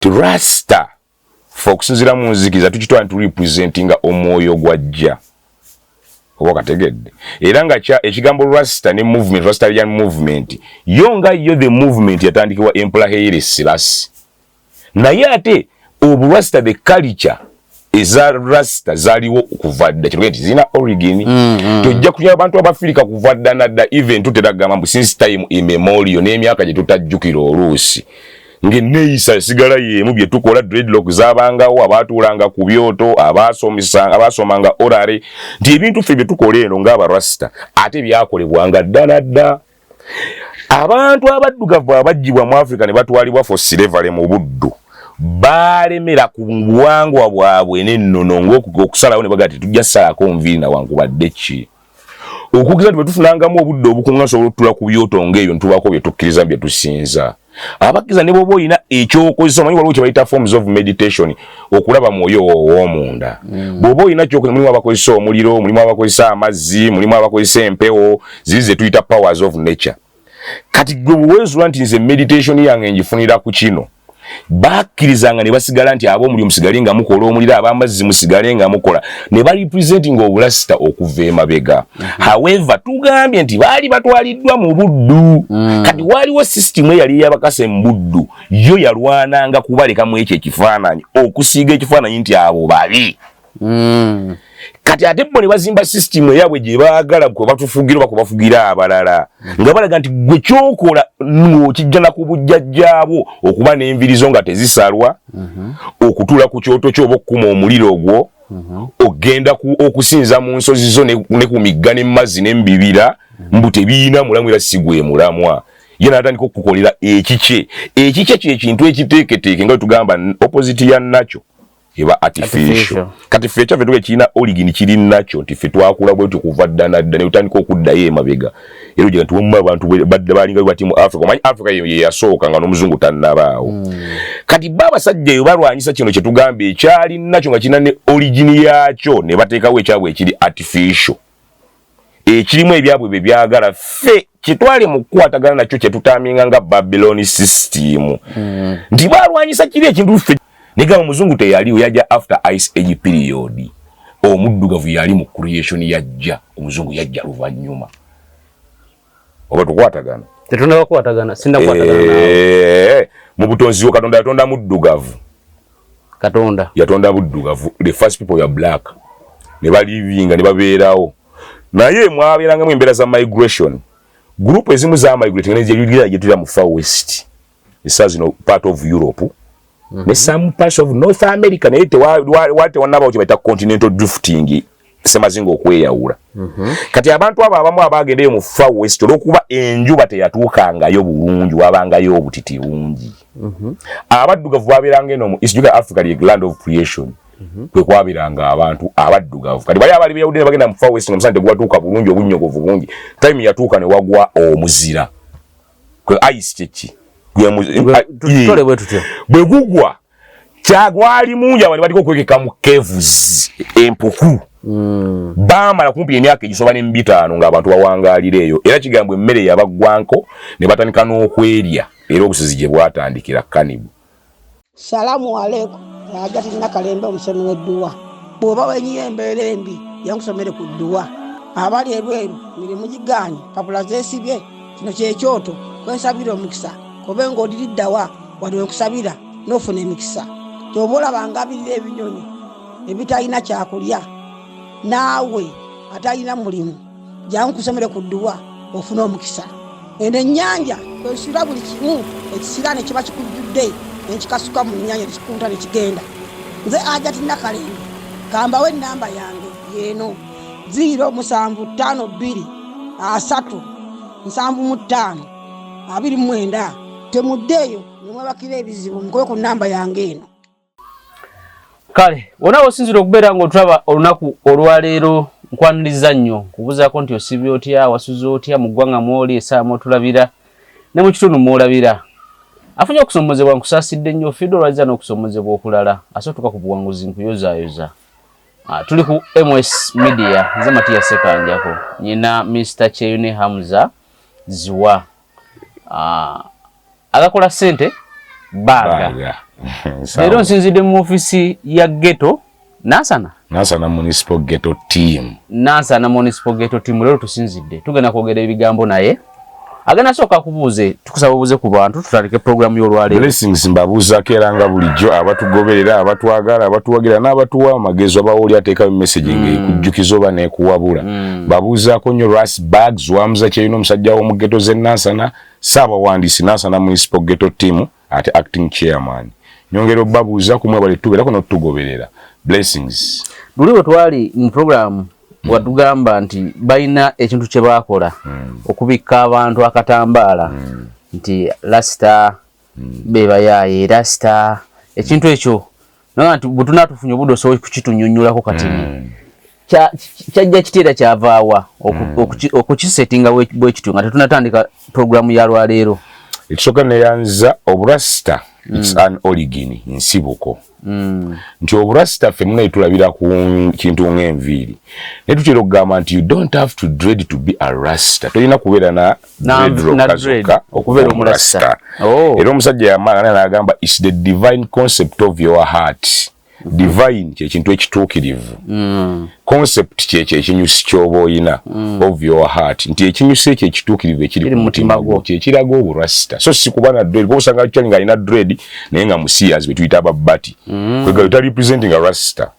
Rasta fokusinzira mu nzikiza tukitwala nti representinga omwoyo gwajja oba kategedde era nga ekigambo Rasta ne movement Rastafarian movement yonga yo the movement yatandikibwa Emperor Haile Selassie naye ate obu Rasta the culture eza Rasta zaliwo okuva dda kino nti zina origin tojja kulya abantu abafirika kuva dda nadda even tuteragamba mbu since time immemorial n'emyaka gye tutajjukira oluusi ng'enneeyisa sigala yemu bye tukola dreadlock zaabangawo abaatuulanga ku byoto abaasomanga orare nti ebintu ffe bye tukola eno ng'aba Rasta ate byakolebwanga dda nadda abantu abaddugavu abajjibwa mu Africa ne batwalibwa for slavery mu buddu balemera ku buwangwa bwabwe n'ennono ng'okusalawo ne bagati tujja salako nviiri na wankubadde ki okukiza nti tufunangamu obudde obukunga nsobola otula ku byoto ng'ebyo ntubako bye tukkiriza bye tusinza abakiza ne bwoba olina ekyokozesa omanyi waliwo kye bayita forms of meditation okulaba mwoyo w'omunda bw'oba olina kyokozesa mulimu abakozesa omuliro mulimu abakozesa amazzi mulimu abakozesa empewo ziri ze tuyita powers of nature kati gwe bweweezula nti nze meditation yange ngifunira ku kino bakkirizanga ne basigala nti ab'omuliro musigale nga mukola omuliro ab'amazzi musigale nga mukola ne barepresenting obulasta okuva emabega however tugambye nti baali batwaliddwa mu buddu kati waliwo system eyali ey'abakase mu buddu yo yalwananga kubalekamu ekyo ekifaananyi okusiiga ekifaananyi nti abo babi kati ate bo ne bazimba system eyabwe gye baagala kwe batufugira oba kwe bafugira abalala nga balaga nti gwe kyokola ng'okijjana ku bujjajjaabwo okuba n'envirizo nga tezisalwa okutuula ku kyoto kyo oba okukuma omuliro ogwo ogenda okusinza mu nsozi zo ne ku migga n'emazzi n'embibira mbu tebiina mulamu era si gwe mulamwa ye n'atandika okukolera ekikye kye kintu ekiteeketeeke nga tugamba opposite ya nakyo eba artificial kati ffe kyaffe tuge kirina origin kiri nakyo nti ffe twakula bwetu kuva dda nadda ne tutandika okuddayo emabega era ogira nti wemmu abantu badde balinga bati mu Africa omanyi Africa ye yasooka nga n'omuzungu tannabaawo kati bo abasajja eyo balwanyisa kino kye tugamba ekyali nakyo nga kirina ne origin yaakyo ne bateekawo ekyabwe ekiri artificial ekirimu ebyabwe bye byagala ffe kitwale mu kukwatagana nakyo kye tutaaminga nga Babylon system nti balwanyisa kiri ekintu ffe nigamba muzungu teyaliwo yajja after ice age period omuddugavu yali mu creation yajja omuzungu yajja luvannyuma oba tukwatagana tetuna kukwatagana sinda kwatagana mu butonzi wo Katonda yatonda muddugavu Katonda yatonda buddugavu the first people were black ne balivinga ne babeerawo naye mwabeerangamu embeera za migration group ezimu za migrating ne ziyulira gye tuli mu far west esazino part of Europe ne some parts of North America naye wate wanaba kye bayita continental drifting semazinga okweyawula kati abantu abo abamu abagendeyo mu far west olw'okuba enjuba teyatuukangayo bulungi wabangayo obutiti bungi abaddugavu babeeranga eno mu East Africa the land of creation kwe kwabiranga abantu abaddugavu kati bali abali beyawudde ne bagenda mu far west ng'omusana tegwatuuka bulungi obunnyogovu bungi time yatuuka ne wagwa omuzira kwe ice kyeki bwe gugwa kyagwali mungi abantu baliko okwekeka mu caves empuku baamala kumpi emyaka egisoba ne 5 ng'abantu bawangaalira eyo era kigambwa emmere yabaggwanko ne batandika n'okwerya era obusizi gye bwatandikira kanibu. Salamu alaikum agati nakalembe omusomi w'edduwa bw'oba wenyiye embeera embi yankusomere ku dduwa abali ebweru mirimu gigaanyi papula zeesibye kino kyekyoto kwesabira omukisa kobe ng'odiriddawa waliwe kusabira n'ofuna emikisa kyoba olabanga abirira ebinyonyi ebitalina kyakulya naawe atalina mulimu jankusomere ku dduwa ofuna omukisa eno ennyanja kwesira buli kimu ekisira ne kiba kikujjudde nekikasuka mu nnyanja nekikunta nekigenda nze Agati Nakalembe gambawo ennamba yange yeeno 075237529 temuddeeyo nemwebakira ebizibu mukobe ku nnamba yange eno. Kale wona osinzira okubeera ng'otulaba olunaku olwaleero nkwaniriza nnyo kubuzaako nti osibye otya wasuze otya mu ggwanga mwoli essaawa mwotulabira ne mu kitundu mwolabira afunye okusomozebwa nkusaasidde nnyo fidde olwaziza n'okusomozebwa okulala asootuka ku buwanguzi nkuyozaayoza. Tuli ku MS Media nze Matiya Sekanjako nyina Mr. Cheyune Hamza Ziwa agakola sente baga Leero nsinzidde mu office ya ghetto Nansana municipal ghetto team. Nansana municipal ghetto team leero tusinzidde. Tugenda kwogera ebigambo naye. Agenda soka kubuuze tukusaba obuuze ku bantu tutandike program y'olwaleero. Blessings mbabuuzaako era nga bulijjo abatugoberera abatwagala abatuwagira n'abatuwa amagezi abawoli ateekayo message ng'ekujjukiza oba n'ekuwabula. Babuuzaako nnyo Ras Bags Wamza Kyeyino omusajja w'omu ghetto z'e Nansana Ssaabawandiisi Nansana municipal ghetto team ate acting chairman. Nyongera obbabuuza ku mwebale tubeerako n'otugoberera. Blessings. Luli bwe twali mu program watugamba nti balina ekintu kye baakola okubikka abantu akatambaala nti Rasta bebayaaye Rasta ekintu ekyo naye nti bwe tunaatufunye obudde osobola kukitunnyonnyolako kati kyajja kiteera kyavaawa okukisetinga bwe kityo nga tetunatandika programu ya lwaleero. Ekisooka neyanza oburasita it's an origin nsibuko nti oburasita ffenna etulabira ku kintu ng'enviiri naye tutera okugamba nti you don't have to dread to be a rasta tolina kubeera na dreadlockazoka okubeera omurasita era omusajja yamaana n'agamba is the divine concept of your heart. Divine kyekintu ekituukirivu concept kyekyo ekinyusi ky'oba oyina of your heart nti ekinyusi ekyo ekituukirivu ekiri ku mutima gwo kyekiraga oburasita so si kuba na dread kuba osanga kyali ng'alina dread naye nga musiyas be tuyita ababbati kwega yota representing a rasta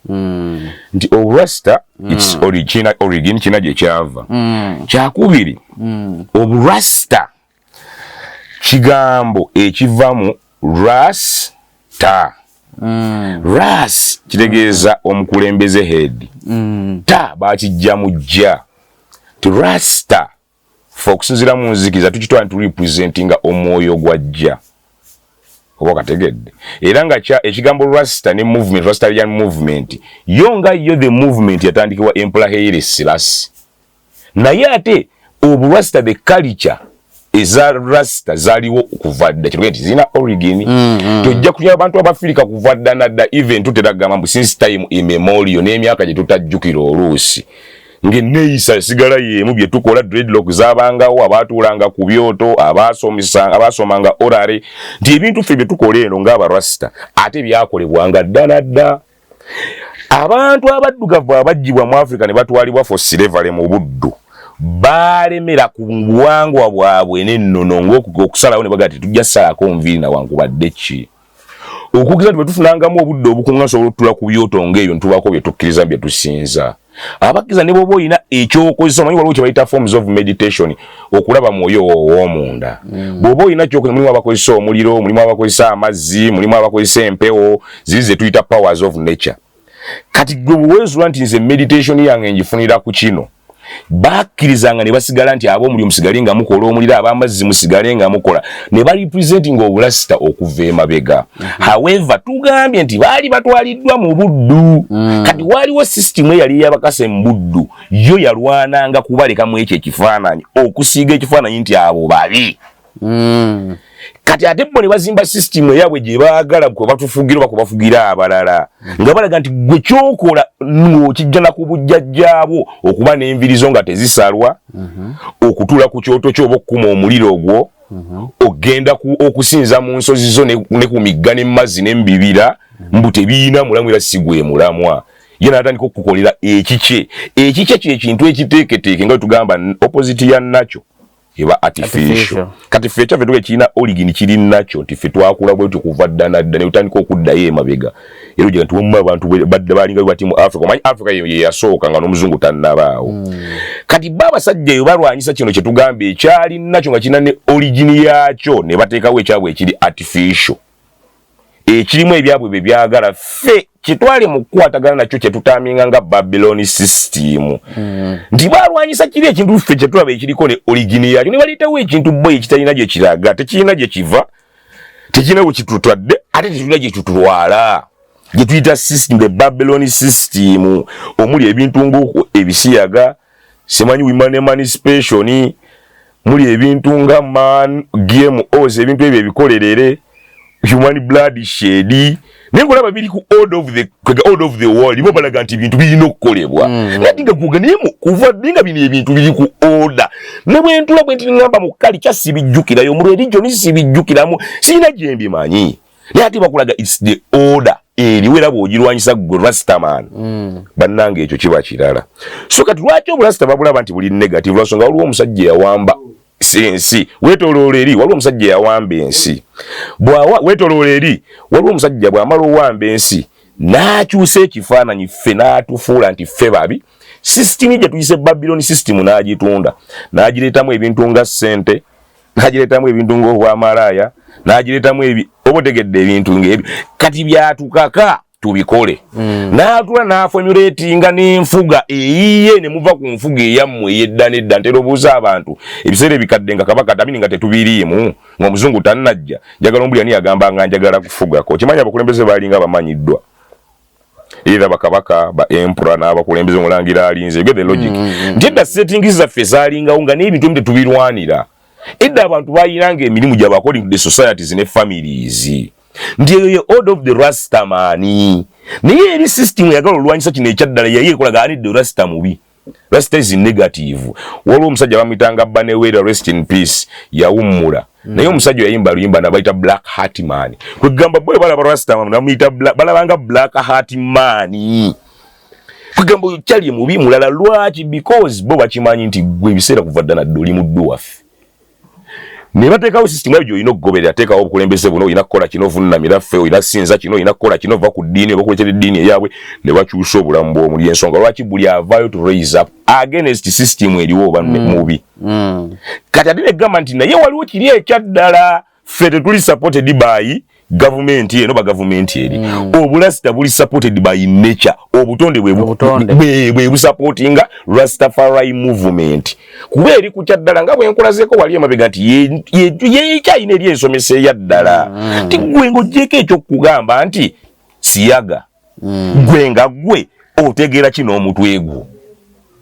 nti oburasita its origin kina gye kyava kyakubiri oburasita kigambo ekivamu rasta Ras kitegeeza omukulembeze head ta bakijja mujja to rasta fokusinzira mu nzikiza tukitwala nti representinga omwoyo gwajja oba kategedde era nga ekigambo rasta ne movement rastalian movement yonga yo the movement yatandikibwa Emperor Haile Selassie naye ate oburasta the culture eza rasta zaliwo okuva dda kino nti zina origin tojja kulya abantu abafirika kuva dda nadda even tuteragamba mbu since time immemorial n'emyaka gye tutajjukira oluusi ng'enneeyisa sigala y'emu bye tukola dreadlock zaabangawo abaatuulanga ku byoto abaasomanga orare nti ebintu ffe bye tukola eno ng'abarasta ate byakolebwanga dda nadda abantu abaddugavu abaggyibwa mu Africa ne batwalibwa for slavery mu buddu balemera ku buwangwa bwabwe n'ennono ng'okusalawo ne bagati tujja salako nviiri nawankubadde ki okukiza bwe tufunangamu obudde obukunga nsobola otula ku byoto ng'eyo ntubako bye tukkiriza bye tusinza abakkiriza ne bwoba olina ekyokozesa omanyi waliwo kye bayita forms of meditation okulaba mwoyo w'omunda bw'oba olina kyokozesa mulimu abakozesa omuliro mulimu abakozesa amazzi mulimu abakozesa empewo ziri ze tuyita powers of nature kati gwe bweweezula nti nze meditation yange ngifunira ku kino bakkirizanga ne basigala nti ab'omuliro musigale nga mukola omuliro ab'amazzi musigale nga mukola ne barepresenting obulasita okuva emabega however tugambye nti baali batwaliddwa mu buddu kati waliwo system eyali eyabakase mu buddu yo yalwananga kubalekamu ekyo ekifaananyi okusiiga ekifaananyi nti abo babi kati ate bo ne bazimba system eyabwe gye baagala kwe batufugira oba kwe bafugira abalala nga balaga nti gwe kyokola ng'okijja na ku bujjajjaabwo okuba n'envirizo nga tezisalwa okutuula ku kyoto kyo oba okukuma omuliro ogwo ogenda okusinza mu nsozi zo ne ku migga n'emazzi n'emubibira mbu tebiina mulamu era si gwe mulamwa ye n'atandika okukolera ekikye kyekintu ekiteeketeeke nga tugamba opposite ya nakyo eba artificial kati ffe kyaffe tuge kirina origin kiri nakyo nti ffe twakula bwetyo kuva dda nadda ne tutandika okuddayo emabega era ogira nti wamma abantu badde balinga bati mu Africa omanyi Africa ye yasooka nga n'omuzungu tannabaawo kati bo abasajja eyo balwanyisa kino kye tugamba ekyali nakyo nga kirina ne origin yaakyo ne bateekawo ekyabwe ekiri artificial ekirimu ebyabwe bye byagala ffe kitwale mu kukwatagana nakyo kye tutaaminga nga Babylon system nti balwanyisa kiri ekintu ffe kye tulaba ekiriko ne origin yaakyo ne baleetawo ekintu bo ekitalina gye kiraga tekirina gye kiva tekirina we kitutwadde ate tekirina gye kitulwala gye tuyita system the Babylon system omuli ebintu ng'okwo ebisiyaga simanyi women emancipation muli ebintu nga man GMOs ebintu ebyo ebikolerere human blood shed nengola babiri ku order of the world ibo balaga nti bintu birina okukolebwa natinga kuganemu kuva dinga bino ebintu biri ku order ne bwentula bwenti ngamba mu kali kya sibijjukira yo mu religion sibijjukiramu sina jembi manyi Nati bakulaga it's the order. Wera bwogirwanyisa gwe Rastaman. Bannange ekyo kiba kirala. So kati lwaki obulasta babulaba nti buli negative lwasonga waliwo omusajja yawamba ensi. Wetoloola eri waliwo omusajja yawamba ensi. Wetoloola eri waliwo omusajja bw'amala owamba ensi n'akyusa ekifaananyi ffe n'atufuula nti ffe babi. System gye tuyise Babylon system n'agitunda. N'agireetamu ebintu nga ssente, n'agireetamu ebintu ng'obwamalaaya, n'agireetamu obotegedde ebintu ng'ebyo. Kati byatukaka tubikole. N'atula n'aformulatinga n'enfuga eyiye ne muva ku nfuga eyammwe ey'edda n'edda. Ntera obuuza abantu ebiseera ebikadde nga kabaka tamini nga tetubiriimu ng'omuzungu tannajja. Njagala ombuli ani yagamba nga njagala kufugako. Kimanya abakulembeze baalinga bamanyiddwa. Either bakabaka ba emperor n'abakulembeze omulangira alinze. Get the logic. Ndidda settings zaffe zaalingawo nga n'ebintu tubirwanira. Edda abantu bayiranga emirimu gyabwe according to the societies ne families. Ndiyo order of the Rastamani. Naye eri system yagala olwanyisa kino ekyaddala yaye ekolaga ani the Rasta mubi. Rasta is negative. Waliwo omusajja bamuyitanga Banewera rest in peace yawummula. Naye omusajja yayimba luyimba nabayita Black Heart Man. Kwegamba bwe balaba Rastaman namuyita balabanga Black Heart Man. Kwegamba oyo kyali mubi mulala lwaki because bo bakimanyi nti gwe ebiseera kuva ddala ddoli muddu waffe. Ne bateekawo system ebyo olina okugoberera teekawo obukulembeze buno olina kukola kino vunnamira ffe olina sinza kino olina kukola kino va ku ddiini bakuleetera eddiini eyaabwe ne bakyusa obulamu bw'omuli ensonga lwaki buli avaayo to raise up against system eriwo oba mubi. Kati ate ne gamba nti naye waliwo kiri ekyaddala ffe tetuli supported by government eno ba government eri. Obulasta buli supported by nature. Obutonde bwe busupportinga Rastafari movement. Kuba eri kukyaddala nga bwe nkulazeko wali emabega nti ye kyayina eri ensomesa eyaddala. Ti gwe ng'oggyeko ekyokugamba nti siyaga. Gwe nga gwe otegeera kino omutwe gwo.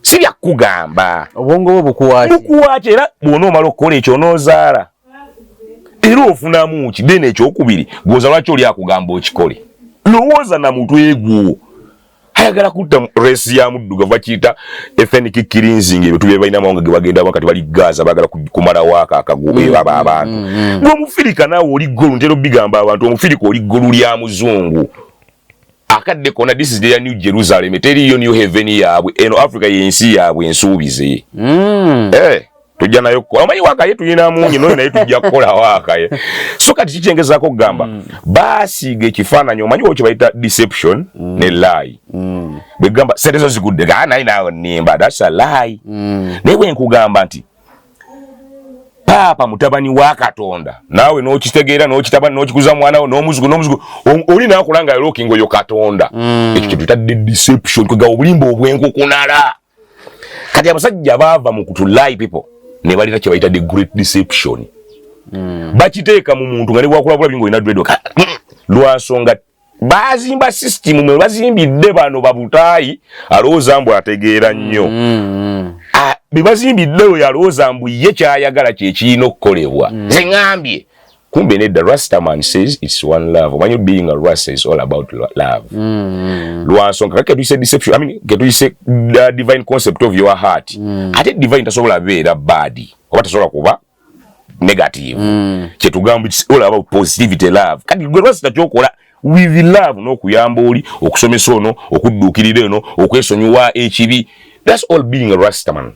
Si byakugamba. Obwongo bwo bukuwaaki. Bukuwaaki era bw'onoomala okukola ekyo onoozaala. Era ofunamu ki dene ekyokubiri gwoza lwaki oli akugamba okikole. Lowooza na mutwe gwo. Ayagala kutta resi ya muddugavu bakiyita ethnic cleansing ebyo tubye balina mawanga ge bagenda wakati bali Gaza bagala kumala waka akagobe abantu. Ng'omufirika naawe oli ggolu ntera obigamba abantu omufirika oli ggolu lya muzungu. Akadde kona this is the new Jerusalem teriyo new heaven yaabwe eno Africa yensi yaabwe ensuubize. Tujja nayo ko amanyi waka yetu yina munyi no nayo tujja kukola waka ye. So kati kikyengeza ko gamba basiga ekifaananyi omanyi wo kibayita deception ne lie. Bwe gamba setezo zigudde nayi nayo nimba that's a lie. Newe nkugamba nti papa mutabani wa Katonda nawe n'okitegeera n'okitabani n'okikuza mwana wo n'omuzigo oli nakulanga looking yo Katonda. Ekyo kituyita deception kwega obulimba obwenkukunala. Kati abasajja baava mu kutulie people ne balira kye bayita the great deception. Bakiteeka mu muntu nga ne bwakulabula bingo ina dread lwansonga bazimba system mwe bazimbidde bano babutayi alowooza mbu ategeera nnyo. Bebazimbidde oyo alowooza mbu ye kyayagala kye kirina okukolebwa. Nze ngambye kumbe nedda Rastaman says it's one love. When you being a Rasta is all about love. Lwansonga kake tuyise deception. I mean get tuyise the divine concept of your heart. Ate divine tasobola beera bad. Oba tasobola kuba negative. Kye tugamba it's all about positivity love. Kati gwe Rasta kyokola with love n'okuyamba oli okusomesa ono okudduukirira eno okwesonyiwa ekibi. That's all being a Rastaman.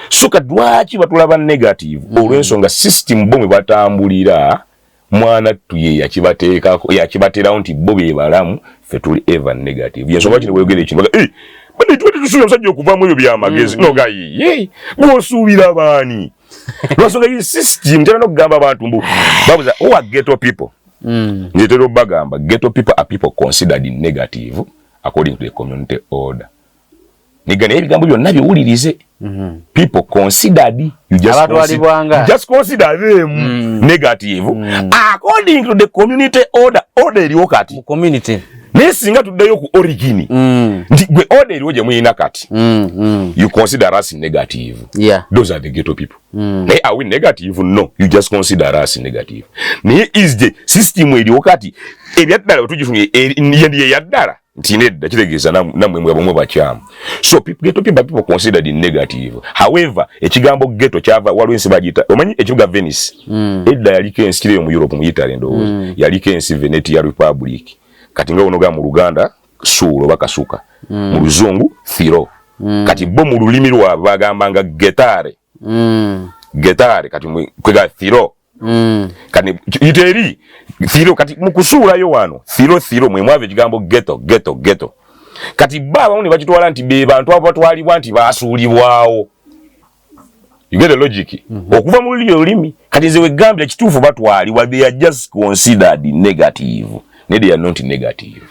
So kadwaki batulaba negative olw'ensonga system bomwe batambulira mwana tuye yakibateekako yakibaterawo nti bo be balamu ffe tuli ever negative. Yensonga kino bweyogera ekintu baga bane tuwete tusuubira omusajja okuvaamu ebyo byamagezi noga ye bw'osuubira baani lwansonga ye system tera n'okugamba abantu mbu babuza owa ghetto people. Nzetera obagamba ghetto people are people considered negative according to the community order. Nigane ebigambo byonna biwulirize. People considered you just consider them negative according to the community order. Order eriwo kati community nesinga tuddayo ku origin nti gwe order eriwo gye muyina kati you consider us negative. Those are the ghetto people. Naye are we negative? No, you just consider us negative. Naye is the system eriwo kati ebyaddala tugifunye ndiye yaddala Tineda kitegeza namwe mwabomwe bachamu. So people considered it negative. However, ekigambo ghetto kyava walwensi bagita. Omanyi ekibuga Venice. Edda yaliko ensikire mu Europe mu Italy ndo. Yaliko ensi Venetia Republic. Kati nga onoga mu Luganda suulo bakasuka. Mu Luzungu Thiro. Kati bo mu lulimi lwa bagambanga getare. Getare kati kwega Thiro. Kati iteri Thiro kati mukusula yo wano Thiro mwe mwave kigambo ghetto kati baba muni bakitwala nti be bantu abo batwalibwa nti basuulibwawo. You get the logic. Okuva mu lulimi kati nze wegambye kituufu batwalibwa, they are just considered negative. They are not negative.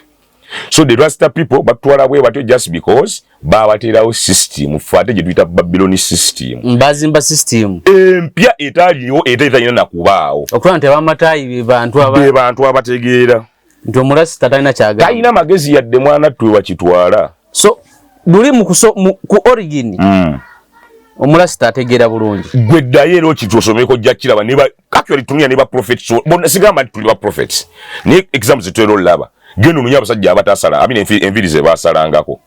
So the Rasta people batwala bwe batyo just because babaterawo system fate gye tuyita Babylon system. Mbazimba system. Empya etaliyo etayina nakubaawo. Okuba nti abamatayi bantu abategeera. Nti omulasi talina kyagala. Talina magezi yadde mwana twe wakitwala. So luli mu ku origin. Omulasi tategeera bulungi. Gwe dayero kitosomeko jakiraba niba actually tunia niba prophets. So bona sigamba tuli ba prophets. Ni examples etero laba. Gendo nunya abasajja abatasala envirize basalangako.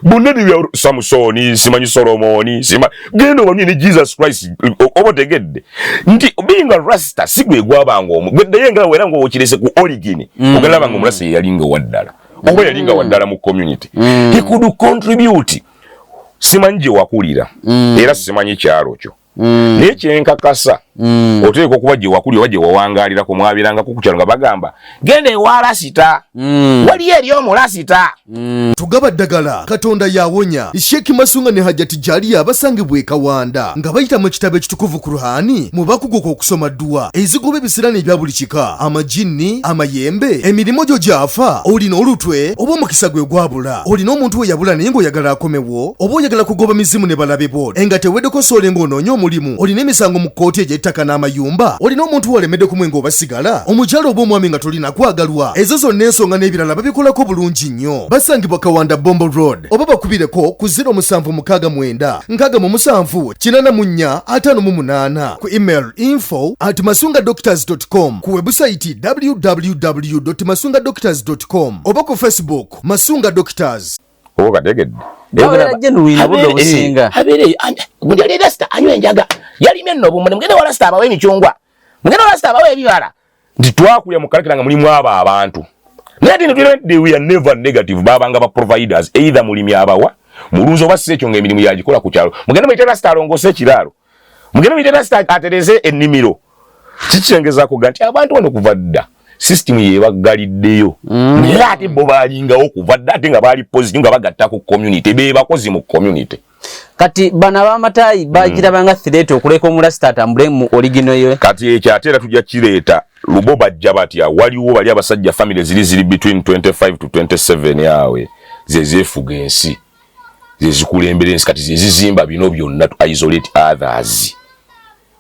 Bunedi bya Samsoni simanyi Solomoni gendo bamye Jesus Christ obotegedde nti being a Rasta sigwe gwabanga omu gwedde yenga wera ngo okirese ku origin ogalaba ngo mulasi yalinga waddala oba yalinga waddala mu community he could contribute simanyi wakulira era simanyi kyalo kyo nekyenkakasa oteeka okuba gye wakuli oba gye wawangalira ku mwabiranga kukukyalo nga bagamba gende walasita wali eri omulasita tugaba ddagala Katonda yawonya Sheikh Masunga ne Hajati Jaliya basangibwa Kawanda nga bayita mu kitabo ekitukuvu Kurani mu bakugoka okusoma dua ezigobe bisirani ebya buli kika amajinni amayembe emirimu gyo gyafa olina olutwe oba omukisa gwe gwabula olina omuntu we yabula naye ng'oyagala akomewo oba oyagala kugoba mizimu ne balabe bo enga teweddeko solenga onoonya omulimu olina emisango mu kkooti egy'ettaka n'amayumba olina omuntu walemedde ku mwenga obasigala omukyalo oba omwami nga tolina kwagalwa ezo zonna ensonga n'ebirala babikolako bulungi nnyo basangibwa Kawanda Bombo Road oba bakubireko ku 0769 ku email info@masungadoctors.com ku website www.masungadoctors.com oba ku Facebook Masunga Doctors. Kategedde Mugende Rasta anywe enjaga yali menno bumune mugende wa Rasta abawe emichungwa mugende wa Rasta abawe ebibala nti twakulya mu kalakira nga mulimu abantu we are never negative babanga ba providers either mulimi abawa mulunzo basse ekyo nga emirimu yagikola ku kyalo mugende mu Rasta alongose ekiralo mugende mu Rasta atereze ennimiro kikyengezako ganti abantu wano kuva dda system yebagaliddeyo naye ate bo balingawo okuva dda ate nga bali positive nga bagatta ku community be bakozi mu community. Kati bana bamatayi bagirabanga threat okuleka omulasta atambule mu original ye kati ekyatera tujja kireeta lubo bajja batya waliwo bali abasajja family ziri between 25 to 27 yawe zezefuga ensi zezikulembera ensi kati zezizimba bino byonna to isolate others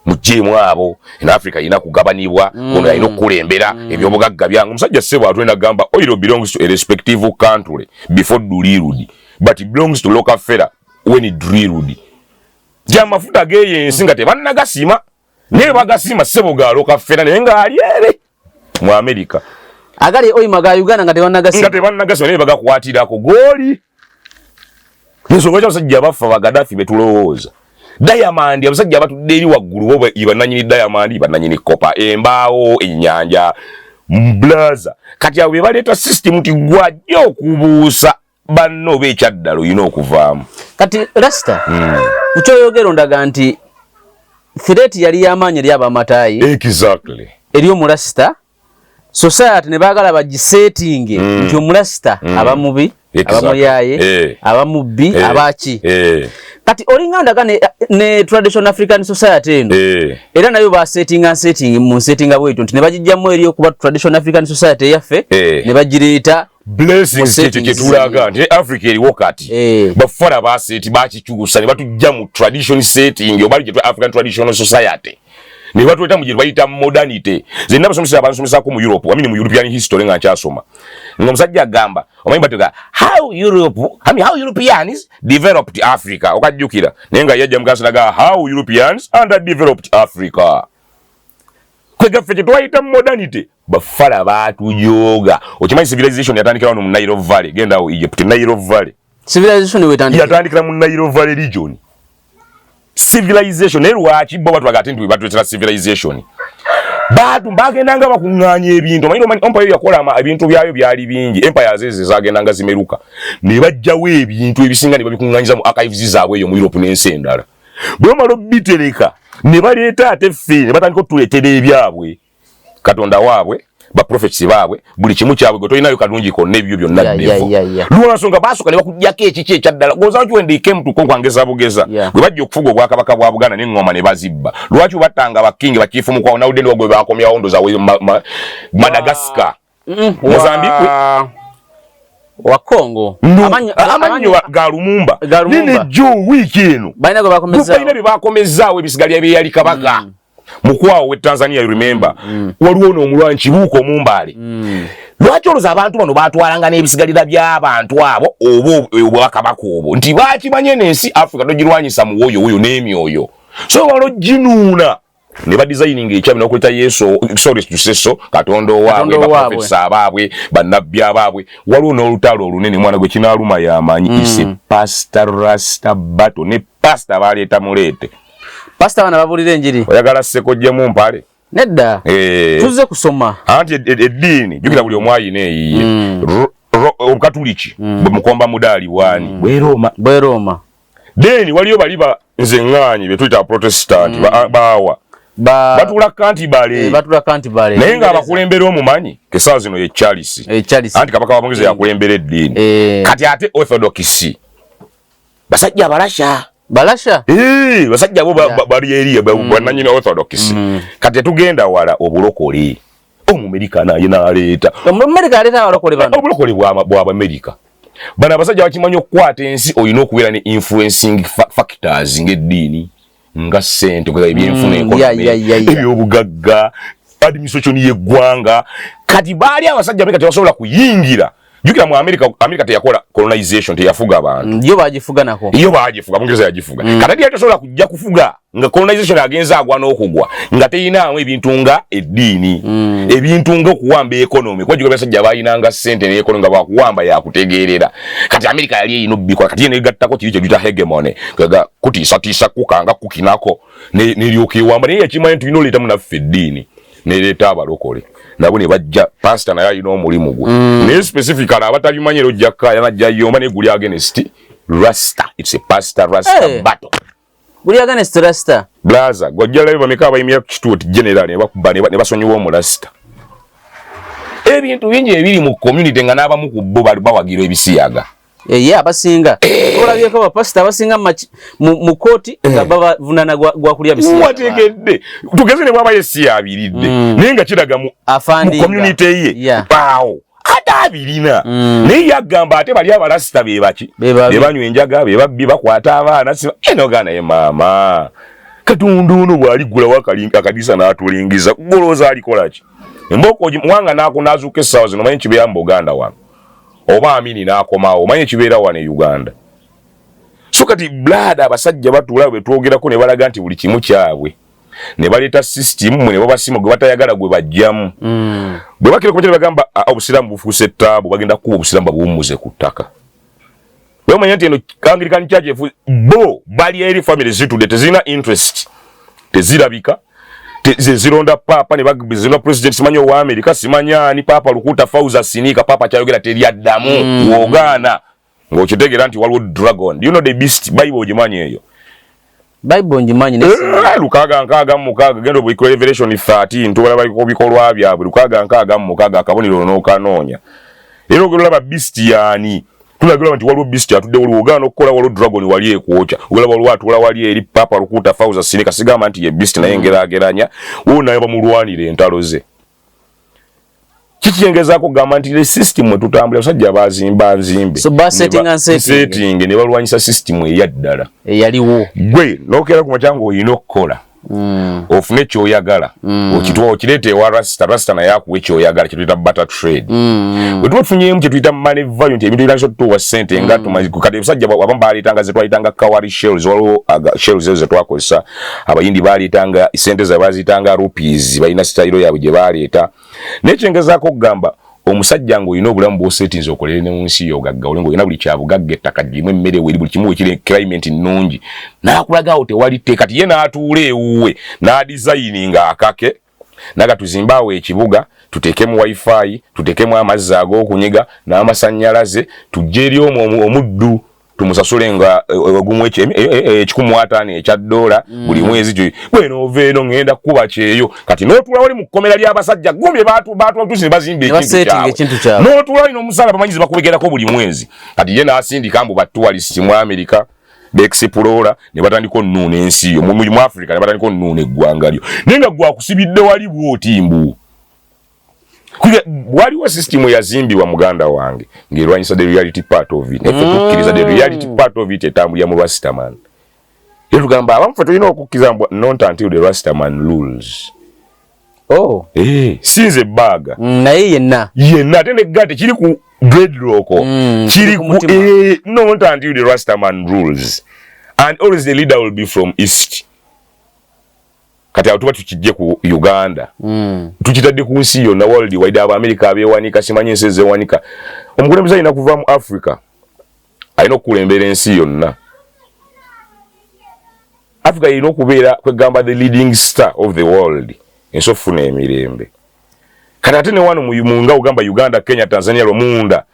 mujjemu abo in Africa ina kugabanibwa ono ino kulembera ebyobugagga byangu musajja sebo atwena gamba oil belongs to a respective country before dulirudi but it belongs to local federal when it drilled jamafuta geye ensinga tebanna gasima ne bagasima sebo ga local federal nenga aliere mu America agali oyima ga Uganda nga tebanna gasima ne bagakwatirako goli nsonga kyabasajja bafa bagadafi betulowooza Diamond abasajja abatudde eri waggulu bo ibananyini Diamond ibananyini kopa embaawo ennyanja mblaza kati awe baleeta system ti gwajja okubuusa banno beekyaddalo yina okuvaamu kati Rasta kyoyogero ndaga nti threat yali y'amaanyi eri abamatayi exactly eri omulasta society ne baagala bagisetinge nti omulasta abamubi abamuyaye abamubbi abaki kati olinga ndaga ne traditional African society eno era nayo ba setting mu setting bwetu nti ne bagijjamu eri okuba traditional African society yaffe ne bagireeta blessings tetulaga nti Africa eri wakati bafara ba seti bakikyusa ne batujja mu tradition setting oba gye African traditional society ne batweta mu gye bayita modernity zenna basomesa abansomesa ko mu Europe amini mu European history nga nkyasoma ngomusajja agamba omanyi batuga how Europeans developed Africa okajjukira nenga yajja mukasinaga how Europeans underdeveloped Africa kwega fete twayita modernity bafala batujoga okimanyi civilization yatandikira wano mu Nile Valley genda awo Egypt Nile Valley civilization yatandikira mu Nile Valley region civilization lwaki bo batwaga ati batwetera civilization batu bagendanga bakunganya ebintu manyi empire yakola ebintu byayo byali bingi empire zeze zagendanga zimeruka ne bajjawo ebintu ebisinga ne babikunganyiza mu archives zaabwe eyo mu Europe n'ensi endala bwe malo bitereka ne baleeta ate ffe ne batandika okutuleetera ebyabwe Katonda waabwe ba prophets baabwe buli kimu kyabwe gwe tolinayo kalungi konna ebyo byonna nnevo lw'ensonga baasooka ne bakuggyako ekiki ekyaddala goza ki when they came to kwangeza bugeza gwe bajja okufuga obwakabaka bwa Buganda n'eŋŋoma ne bazibba lwaki battanga bakingi bakiifu mukwawo nawudde ne wagwe bakomyawo ndoza Madagascar Mozambique wa Congo amanyo ga Lumumba nene jo wiki eno balina gwe bakomezaawo balina bye bakomezaawo ebisigali ebyali kabaka mukwawo we Tanzania you remember waliwo n'omulwanyi Kibuuka Omumbale lwaki oloza abantu bano batwalanga n'ebisigalira by'abantu abo obo bakabaka obwo nti bakimanye n'ensi Africa togirwanyisa muwoyo n'emyoyo so walo ginuuna ne ba designing ekyabi n'okuleta Yesu sorry to say so Katonda owaabwe baprofets abaabwe bannabbi abaabwe waliwo n'olutalo olunene mwana gwe kinaaluma yamanyi is a pastor rasta battle ne pastor baleeta muleete pastor bana babulira enjiri oyagala sekojjemu mpale nedda tuze kusoma anti eddiini jukira buli omu ayina eyiye Obukatuliki mukomba mudaali wani bwe Roma deni waliyo bali nze ŋŋaanyi be tuyita Protestant baawa batula Kantibale naye nga abakulembera omumanyi kesaawa zino ye Charles anti kabaka wa Bongeza yakulembera eddiini kati ate Orthodox basajja abalasha basajja bo bali eri bannanyina Orthodox kati tugenda wala obulokole Omumerika naye n'aleeta obulokole bw'Abamerika bano abasajja bakimanyi okukwata ensi olina okubeera ne influencing factors ng'eddiini nga ssente okuza ebyenfuna ebyobugagga administration y'eggwanga kati baali abasajja Amerika tebasobola kuyingira jukira mu Amerika teyakola colonization teyafuga abantu yo bagifuga nako Bungereza yagifuga kati yatosobola kujja kufuga nga colonization agenza agwa n'okugwa nga teyinaamu ebintu nga eddiini ebintu nga okuwamba economy kwa jukira basajja bayinanga ssente n'economy nga bakuwamba yakutegeerera kati Amerika yali eyina obbikola kati negattako kiri kye tuyita hegemony kaga kutiisatiisa kukanga kukinako neryoka ewamba naye yakimanyi nti tulina oleetamu naffe eddiini nereeta abalokole nabo ne bajja pastor naye alina omulimu gwe naye specifically abatabimanyi ojja kaya najja yomba ne guli against Rasta it's a pastor Rasta battle guli against Rasta blaza gwajja layo bameka abayimira ku kituuti general ne basonyiwa omulasta ebintu bingi ebiri mu community nga n'abamu ku bo bawagira ebisiyaga abasinga olabyeko bapasita abasinga mu kooti nga bavunana gwa kulya bisiyaga wategedde tugeze ne bwaba yesi abiridde naye nga kiraga mu community ye paawo ate abirina naye yagamba ate bali abalasita be baki be banywa enjaga be babbi bakwata abaana enogaana ye maama Katundu ono bw'aligulawo akadisa n'atulingiza golooza alikola ki emboko mwanga nakunazuuka essaawa zino manyi kibeera mu Buganda wano oba amini n'akomawo manyi kibeera wano e Uganda so kati blood abasajja batuula bwe twogerako ne balaga nti buli kimu kyabwe ne baleeta system mwe ne babasima gwe batayagala gwe bajjamu bwe bakira ku bagamba obusiramu bufuuse ettaabu bagenda kuba obusiramu babuwummuze ku ttaka bwe manya nti eno Anglican Church bo bali eri family zitudde tezirina interest tezirabika zironda papa ne bagizina president simanyo wa America simanyani papa lukuta fauza sinika papa kyayogera teryaddamu wogana ng'okitegera nti waliwo dragon you know the beast Bible ogimanyi eyo Bible njimanyi Lukaga nkaga mukaga gendo bu Revelation 13 tubala bali ko bikolwa byabwe Lukaga nkaga mukaga akabonero n'okanoonya era ogulaba beast yani tulagula nti waliwo beast atudde waliwo ogana okukola waliwo dragon wali ekwocha ogulaba waliwo atula wali eri papa lukuta fauza sinika sigamba nti ye beast naye ngerageranya wo naye bamulwanire entalo ze kikiyengezaako gamba nti system mwe tutambula basajja bazimba nzimbe so setting ne balwanyisa system eyaddala eyaliwo gwe nokera ku machango oyina okukola ofune kyoyagala okitwa okirete wa rasta na yakuwe kyoyagala kituyita butter trade bwe tufunyeemu kyetuyita money value nti ebintu ebirala tuwa ssente nga kati ebisajja abamu baaleetanga ze twayitanga cowrie shells waliwo shells ezo ze twakozesa abayindi baaleetanga ssente ze baaziyitanga rupees balina sitayiro yaabwe gye baaleeta nekyengezaako okugamba omusajja ng'olina obulamu bw'oseetinze okolere ne mu nsi yo gaggawole ng'olina buli kyabugagga ettaka girimu emmere weri buli kimu wekiri climate nnungi n'akulaga awo tewali tteeka kati ye n'atuula ewuwe n'adizayininga akake naga tuzimbaawo ekibuga tuteekemu wifi tuteekemu amazzi ag'okunyiga n'amasannyalaze tujje eri omuddu tumusasule nga ogumu $150 ekya dola buli mwezi bweno ova eno ngenda kuba kyeyo kati n'otuula wali mu kkomera ly'abasajja gumbye baatutusi bazimba ekintu kyabwe n'otuula wali n'omusaala bamanyizi bakubegerako buli mwezi kati ye n'asindika mbu batuwalisi mu Amerika beexplora ne batandika onnuuna ensi yo mu Africa ne batandika onnuuna eggwanga lyo naye nga gwakusibidde wali bw'otimbu waliwo system yazimbibwa muganda wange ng'erwanyisa the reality part of it efe tukkiriza the reality part of it etambulira mu Rastaman era tugamba abamu ffe tulina okukkiriza not until the Rastaman rules sinze ebbaaga naye yenna ate neggate kiri ku dreadlock kiri ku not until the Rastaman rules and always the leader will be from east kati awo tuba tukijje ku Uganda tukitadde ku nsi yonna world wide America abeewanika simanyi ensi ezeewanika omukulembeze alina kuva mu Africa alina okukulembera ensi yonna Africa alina okubeera kwegamba the leading star of the world ensi okufuna emirembe kati ate ne wano nga ugamba Uganda Kenya Tanzania Lumunda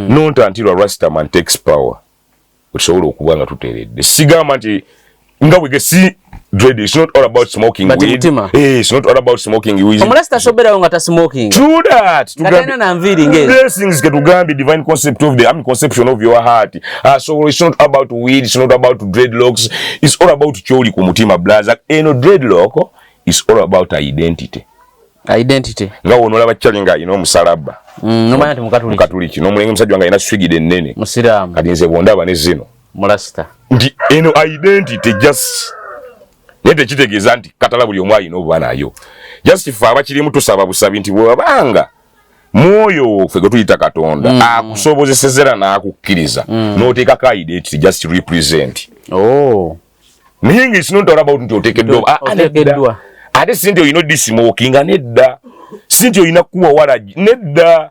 not until Rastaman takes power okusobola okuba nga tuteeredde sigamba nti nga bwe si dread is not all about smoking weed. It's not all about smoking weed. Omulasta sobera nga ta smoking. True that. Katena na mviri ngezi. Blessings get to gambi divine concept of the conception of your heart. So it's not about weed, it's not about dreadlocks. It's all about choli ku mutima blaza. Eno dreadlock is all about identity. Identity. Nga wonola bachalinga musalaba. Nomanya ti Mukatoliki. No mulenge musajja nga ina swigide nnene. Musiramu. Kati nze bondaba ne zino. Mulasta. Ndi eno identity just nete kitegeeza nti katala buli omu alina obuba nayo just abakirimu tusaba busabi nti bwabanga mwoyo ffe gwe tuyita Katonda akusobozesezera n'akukkiriza n'oteekako identity just represent naye nga it's not all about nti oteekeddwa ate si nti olina odismokinga nedda si nti olina kuwa walagi nedda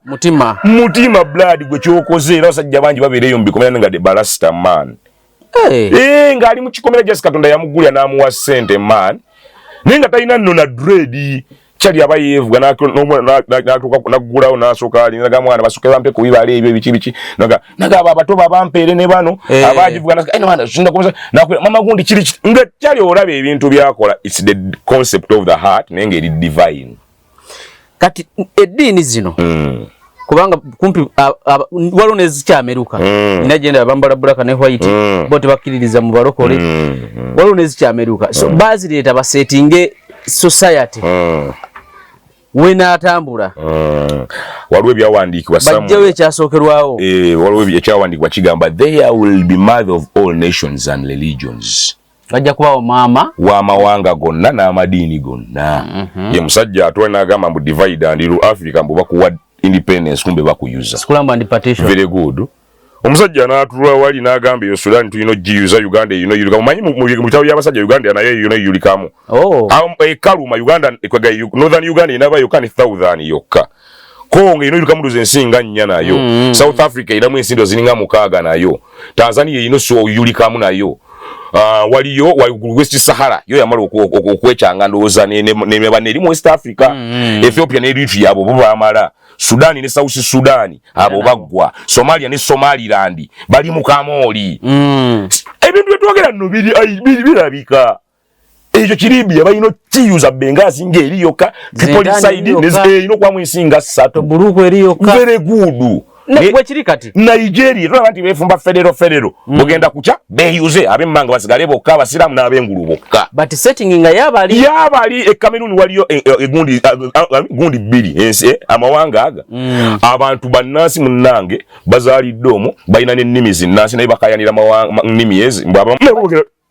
mutima blood gwe kyokoze era basajja bangi babeereyo mu bikomera nga the barasta man ng'ali mu kikomera just Katonda yamugulya n'amuwa ssente man naye nga talina nno na dread kyali aba yeevuga n'aggulawo n'asooka alinaga mwana basooke bampe ku bibala ebyo biki nagaba abato babampeere ne bano abaagivuga mama gundi kiri nga kyali olaba ebintu byakola it's the concept of the heart naye ng'eri divine kati eddiini zino kubanga kumpi waliwo nezikyameruka inagenda bambala bulaka ne white bote bakiririza mu balokole waliwo nezikyameruka so bazireeta basetinge society wenaatambula waliwo ebyawandiikibwa bajjawo ekyasookerwawo waliwo ekyawandiikibwa kigamba there will be mother of all nations and religions bajja kubawo maama w'amawanga gonna n'amadiini gonna ye musajja atwala n'agamba mbu divide and rule Africa mbu bakuwa independence kumbe bakuyuza sikulamba ndi partition very good omusajja n'atulwa wali n'agamba yo Sudan tulina ogiyuza Uganda yulikamu manyi mu bitabo by'abasajja Uganda nayo yulikamu ekaluma Uganda northern Uganda inabayo kani 1000 yokka Kongo yulikamu luzensinga nnya nayo South Africa inamu ensindo zininga mukaaga nayo Tanzania so yulikamu nayo waliyo West Sahara yo yamala okwekyanga ndowooza ne mu West Africa Ethiopia ne Eritrea abo bo bamala Sudani ne South Sudani abo baggwa Somalia ne Somaliland bali mu Kamoli ebintu byetwogera nno birabika ekyo kiribya balina kiyuza Benghazi ng'eri yokka Tripoliside ino kwa mwisinga 3 buluku eri yokka very good Bwe kiri kati Nigeria tulaba nti beefumba federal bugenda kucha beyuze abemmanga basigale bokka abasiramu n'abengulu bokka but setting nga yabali Cameroon waliyo gundi bbiri ensi amawanga aga abantu bannansi munnange bazaalidde omwo balina n'ennimi zinnansi naye bakayanira nnimi ezi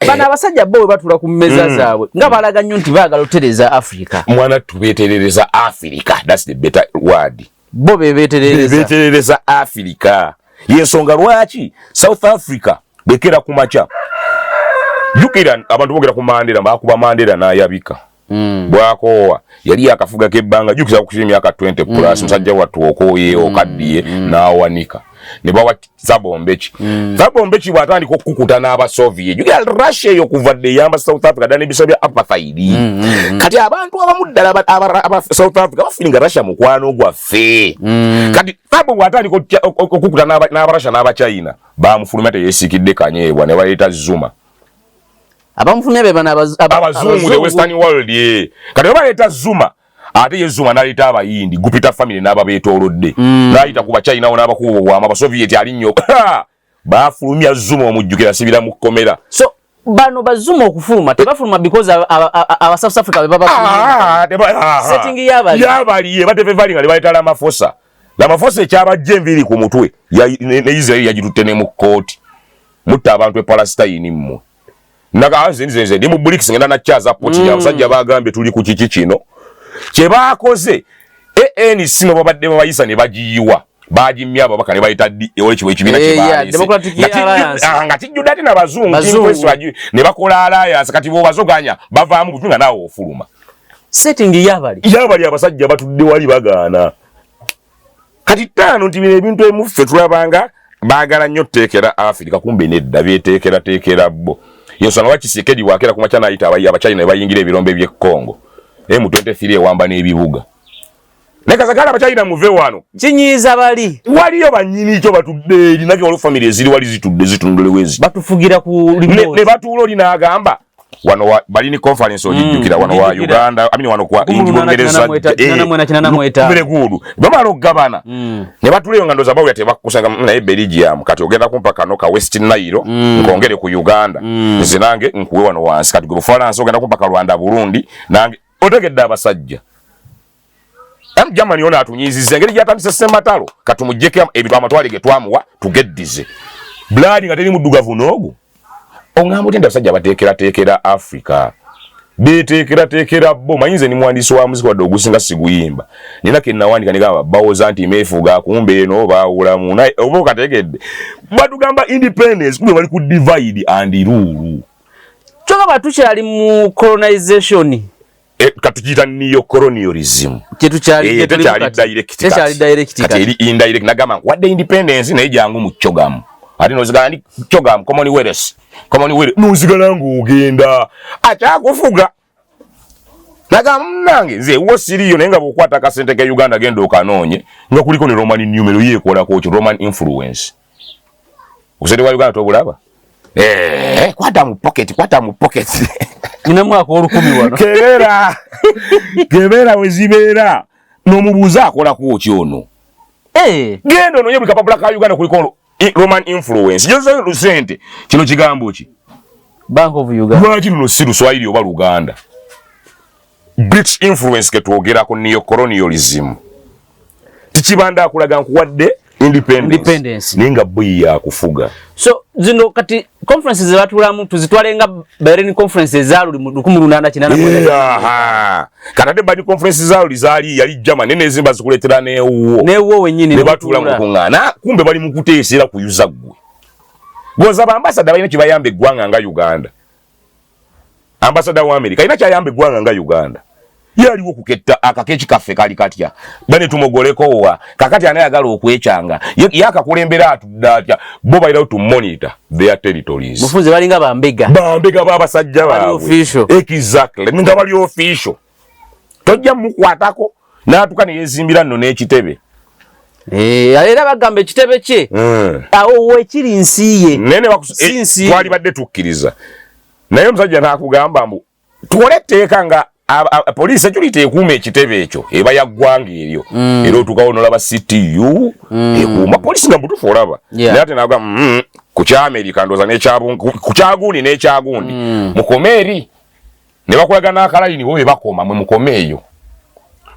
bana abasajja bo batula ku mmeza zaabwe nga balaga nnyo nti baagala otereza Africa. Mwana tubeterereza Africa, that's the better word. Bo beterereza Africa. Yensonga lwaki South Africa bekera kumacha. Jukira abantu bogera ku Mandela bakuba Mandela nayabika. Bwakowa yali akafuga kebbanga jukiza kushira myaka 20 plus musajja watu okoye okaddiye nawanika ne bawa Zabombechi. Zabombechi bwatandika okukuta n'aba Soviet. Jukira Russia yo kuvadde yamba South Africa dane bisabya apartheid. Kati abantu abamuddala aba South Africa bafilinga Russia mukwano gwaffe. Kati Zabo bwatandika okukuta n'aba Russia n'aba China bamufulumya yesikidde kanyebwa ne bayita Zuma. Abamufumya be bana abazungu the Western world ye. Kati bayita Zuma ate ye Zuma nalita abayindi Gupita family n'ababeetolodde. Nayita kuba China n'abakubo bwa aba Soviet ali nnyo. Bafulumya Zuma omujjukira sibira mu komera. So bano bazuma okufuluma tebafuluma because aba South Africa bebaba setting yabali bateve vali nga bayita la mafosa. La mafosa ekyaba jemviri ku mutwe ne Israel yagitutte mu court. Mutta abantu e Palestine mmwe. Naga zinze ndi mu BRICS ngenda na chaza poti ya musajja bagambe tuli ku kiki kino kye bakoze ANC no babadde bayisa ne bagiyiwa bagimya babaka ne bayita ewekiwe kibina kibali ngati judati na bazungu ne bakola alliance kati bo bazoganya bavaamu butunga nawo ofuluma setting yabali abasajja batudde wali bagaana kati tano nti bino ebintu emuffe tulabanga baagala nnyo tekera Africa kumbe nedda betekera bo yosanga wakisekedi wakera kumacha naita abachina ne bayingira ebirombe bye Kongo M23 ewamba n'ebibuga nekazagala abachina muve wano kinyiza bali waliyo banyini kyo batudde linake wali family ziri wali zitudde zitundule wezi batufugira ku remote ne batulo linagamba wano bali ni conference ojijukira wano wa Uganda amini wano kwa Ingereza bere gudu bamalo gabana ne batuleyo nga ndoza bawo yatebakusanga na Belgium kati ogenda kumpaka noka West Nile ngongere ku Uganda zinange nkuwe wano wansi kati ku France ogenda kumpaka Rwanda Burundi nange otegedde abasajja Germany yona atunyiziza ngeri yatandise sematalo katumujjeke ebintu amatwali getwamuwa tugeddize blood nga teri muddugavu nogu ongambo tenda basajja batekera Africa betekera bo mayinze ni mwandisi wa muziki wa dogusinga siguyimba nina kenawandika nigamba bawoza anti mefuga kumbe no baawula muna obo kategedde badugamba independence kumbe bali ku divide and rule choka batukyali mu colonization katujita neo colonialism chetukyali direct kati indirect nagamba wadde independence naye jangu mu chogamu ati nozigala ndi chogamu commonwealth nozigala ng'ogenda akyakufuga nagamnange nze wo siriyo naye nga bw'okwata akasente ke Uganda genda okanoonye nga kuliko ne Roman numero yeekolako kyo Roman influence okusente wa Uganda tobulaba kwata mu pocket nina mwaka olukumi wano kebera wezibeera n'omubuuza akolako kyono genda onoonye buli kapapula ka Uganda kuliko Roman influence jozo lusente kino kigambo ki Bank of Uganda lwaki luno si Luswahili oba Luganda British influence ke twogerako neo colonialism tikibanda akulaga nkuwadde independence ninga boyi ya kufuga so zino kati conferences zebatulamu tuzitwalenga Berlin conferences zalu mu 1888 kanade bani conferences zalu zali yali Germany nene zimba zikuletera newo wenyini ne batulamu kungana kumbe bali mukuteesera kuyuza gwe goza ba ambassador balina kibayambe gwanga nga Uganda ambassador wa America ina kyayambe gwanga nga Uganda yaliwo kuketta akakechi kaffe kali katya bane tumogoleko wa kakati anayagala okwechanga yakakulembera atuddatya bo bayirawo to monitor their territories mufunze balinga bambega babasajja baabwe exactly nga bali official tojja mukwatako natuka ne yezimbira nno n'ekitebe era bagambe ekitebe kye awo wekiri nsiye nene twali badde tukkiriza naye omusajja nakugamba mbu tuoletteeka nga police security ekuuma ekitebe ekyo eba yaggwanga eryo era otukawo nolaba CTU ekuuma police nga butufu olaba naye ate naga ku ky'Amerika ndooza ku kyagundi n'ekyagundi mukome eri ne bakulaga n'akalayini bo bakoma mwe mukome eyo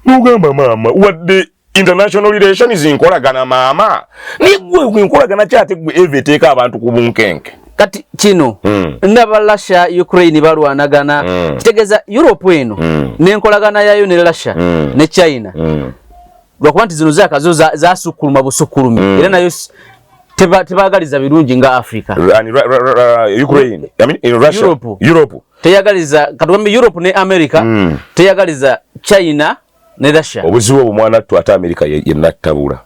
nogamba maama wadde international relations nkolagana maama nigwe nkolagana kyate gwe eveteeka abantu ku bunkenke kati kino ndaba Russia Ukraine balwanagana kitegeza Europe eno n'enkolagana yayo ne Russia ne China lwakuba nti zino zakazo zasukkuluma busukkulumi era nayo tebagaliza birungi nga Africa Ukraine I mean in Russia Europe teyagaliza katugamba Europe ne America teyagaliza China ne Russia obuzibu obumwana ate America yenattabula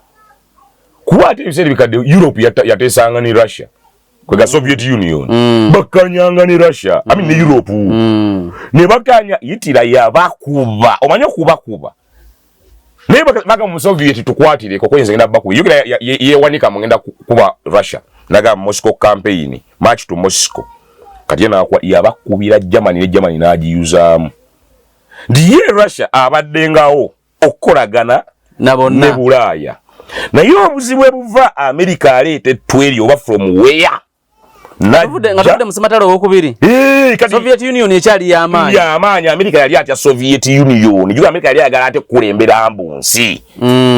kuba ate ebisere bikadde Europe yatesanga ni Russia kwega Soviet Union bakanyanga ni Russia I mean ne Europe ne bakanya yitira yabakuba omanya kuba ne baka mu Soviet tukwatire ko kwenze ngenda baku yukira yewanika mungenda kuba Russia naga Moscow campaign march to Moscow kati na kwa yabakubira Germany ne Germany najiuza ndiye Russia abaddengawo okolagana nabonna ne Bulaya na yo obuzibwe buva America alete tweri oba from where ngavude musematalo okubiri kati Soviet Union ekyali yamanyi America yali atya Soviet Union juga America yali agala ate kulembera ambunsi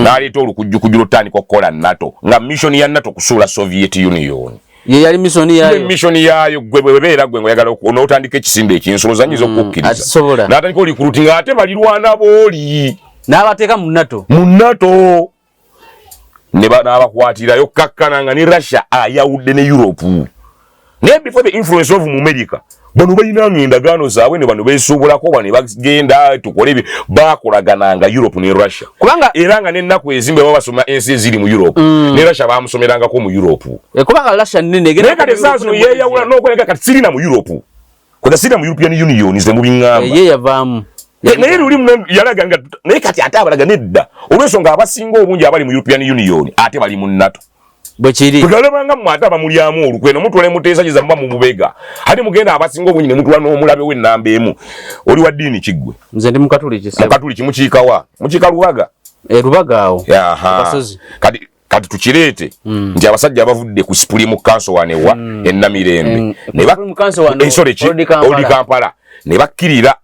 naleta olukujjukujjulo tani kokola NATO nga mission ya NATO kusula Soviet Union ye yali mission yayo gwebera gwe ngoyagala onotandika ekisimbe ekinsoloza nyizo kukkiriza natandika recruiting ate balirwana boli n'abateeka mu NATO ne n'abakwatirayo kakkananga ne Russia ayawudde ne Europe ne before the influence of America bano balina endagaano zaabwe ne bano beesuubulako bano bagenda tukole bakolagananga Europe ne Russia kubanga era nga n'ennaku ezimbe baba basoma ensi eziri mu Europe ne Russia bamusomerangako mu Europe kubanga Russia nene genda kati saazo yeyawula n'okwega kati sirina mu Europe kwega sirina mu European Union ze mu bingamba ye yavaamu naye luli yalaga nga naye kati ate abalaga nedda olw'ensonga abasinga obungi abali mu European Union ate bali mu NATO bwekiri tugalabanga mwate abamulyamu olukweno mutwale muteesageza muba mu bubega ate mugenda abasinga obungi ne mutula n'omulabe w'ennamba emu oli wa ddiini kiggwe nze ndi mukatuliki mukiikawa mukiika Lubaga Lubaga awo kati tukireete nti abasajja abavudde ku Supreme Council wanewa ennamirembe Odi Kampala ne bakkirira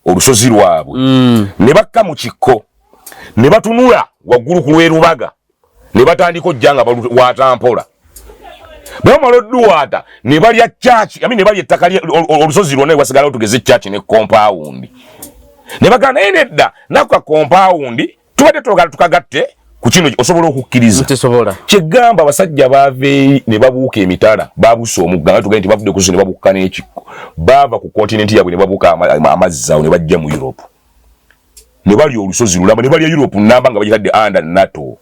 olusozi lwabwe ne bakka mu kikko ne batunula waggulu ku lw'Erubaga ne batandika ojjanga watampola bamala odduwaata ne balya church ne balya ettaka olusozi lwonna wasigalawo tugeze church ne compound ne bagana naye nedda nako compound tubadde twagala tukagatte ku kino osobola okukkiriza kyegamba abasajja baave ne babuuka emitala babuusa omugga nga tugende nti bavudde ku ne babuuka n'ekikko baava ku kontinenti yaabwe ne babuuka amazzi awo ne bajja mu Europe ne balya olusozi lulamba ne balya Europe namba nga bagitadde under NATO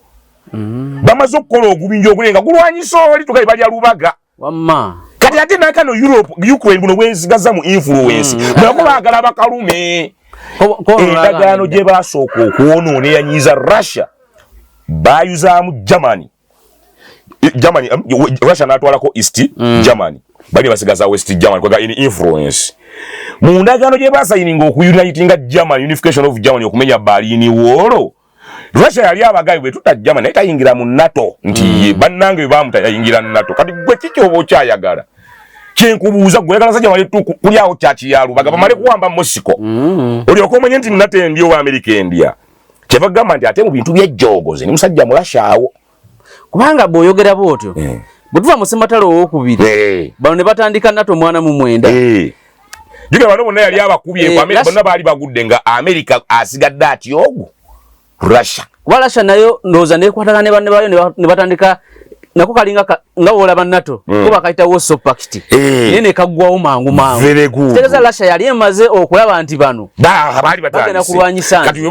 bamaze okukola ogubinja ogulenga gulwanyisa oli tugali balya Lubaga kati ate nakano Europe Ukraine buno bwenzigaza mu influence nako baagala bakalume endagaano gye basooka okwonoona eyanyiza Russia bayuzaamu Germany Russia n'atwalako East Germany bali basigaza West Germany kwega in influence mu ndagaano gye basayininga okuyunitinga Germany unification of Germany okumenya Berlin Wall Russia yali abagayi bwe tuta Germany tayingira mu NATO nti bannange bamuta yayingira mu NATO kati gwe kiki obo kyayagala kyenkubuuza gwe yagala sajja wali kulyawo chachi ya Lubaga bamale kuwamba Moscow oli okomanya nti NATO ndiyo wa America endia kyeva gamba nti ate mu bintu by'ejjogoze ni musajja mu Russia awo kubanga bw'oyogera bw'otyo bwe tuva mu sematalo owokubiri bano ne batandika NATO mwana mu mwenda juga bano bonna yali abakubye ku America bonna baali bagudde nga America asigadde ati ogwo Russia kuba Russia nayo ndowooza nekwatagana ne banne bayo ne batandika nako kalinga nga olaba NATO ko bakayita Warsaw Pact naye ne kaggwawo mangu tegeza Russia yali emaze okulaba nti bano baali batandise kati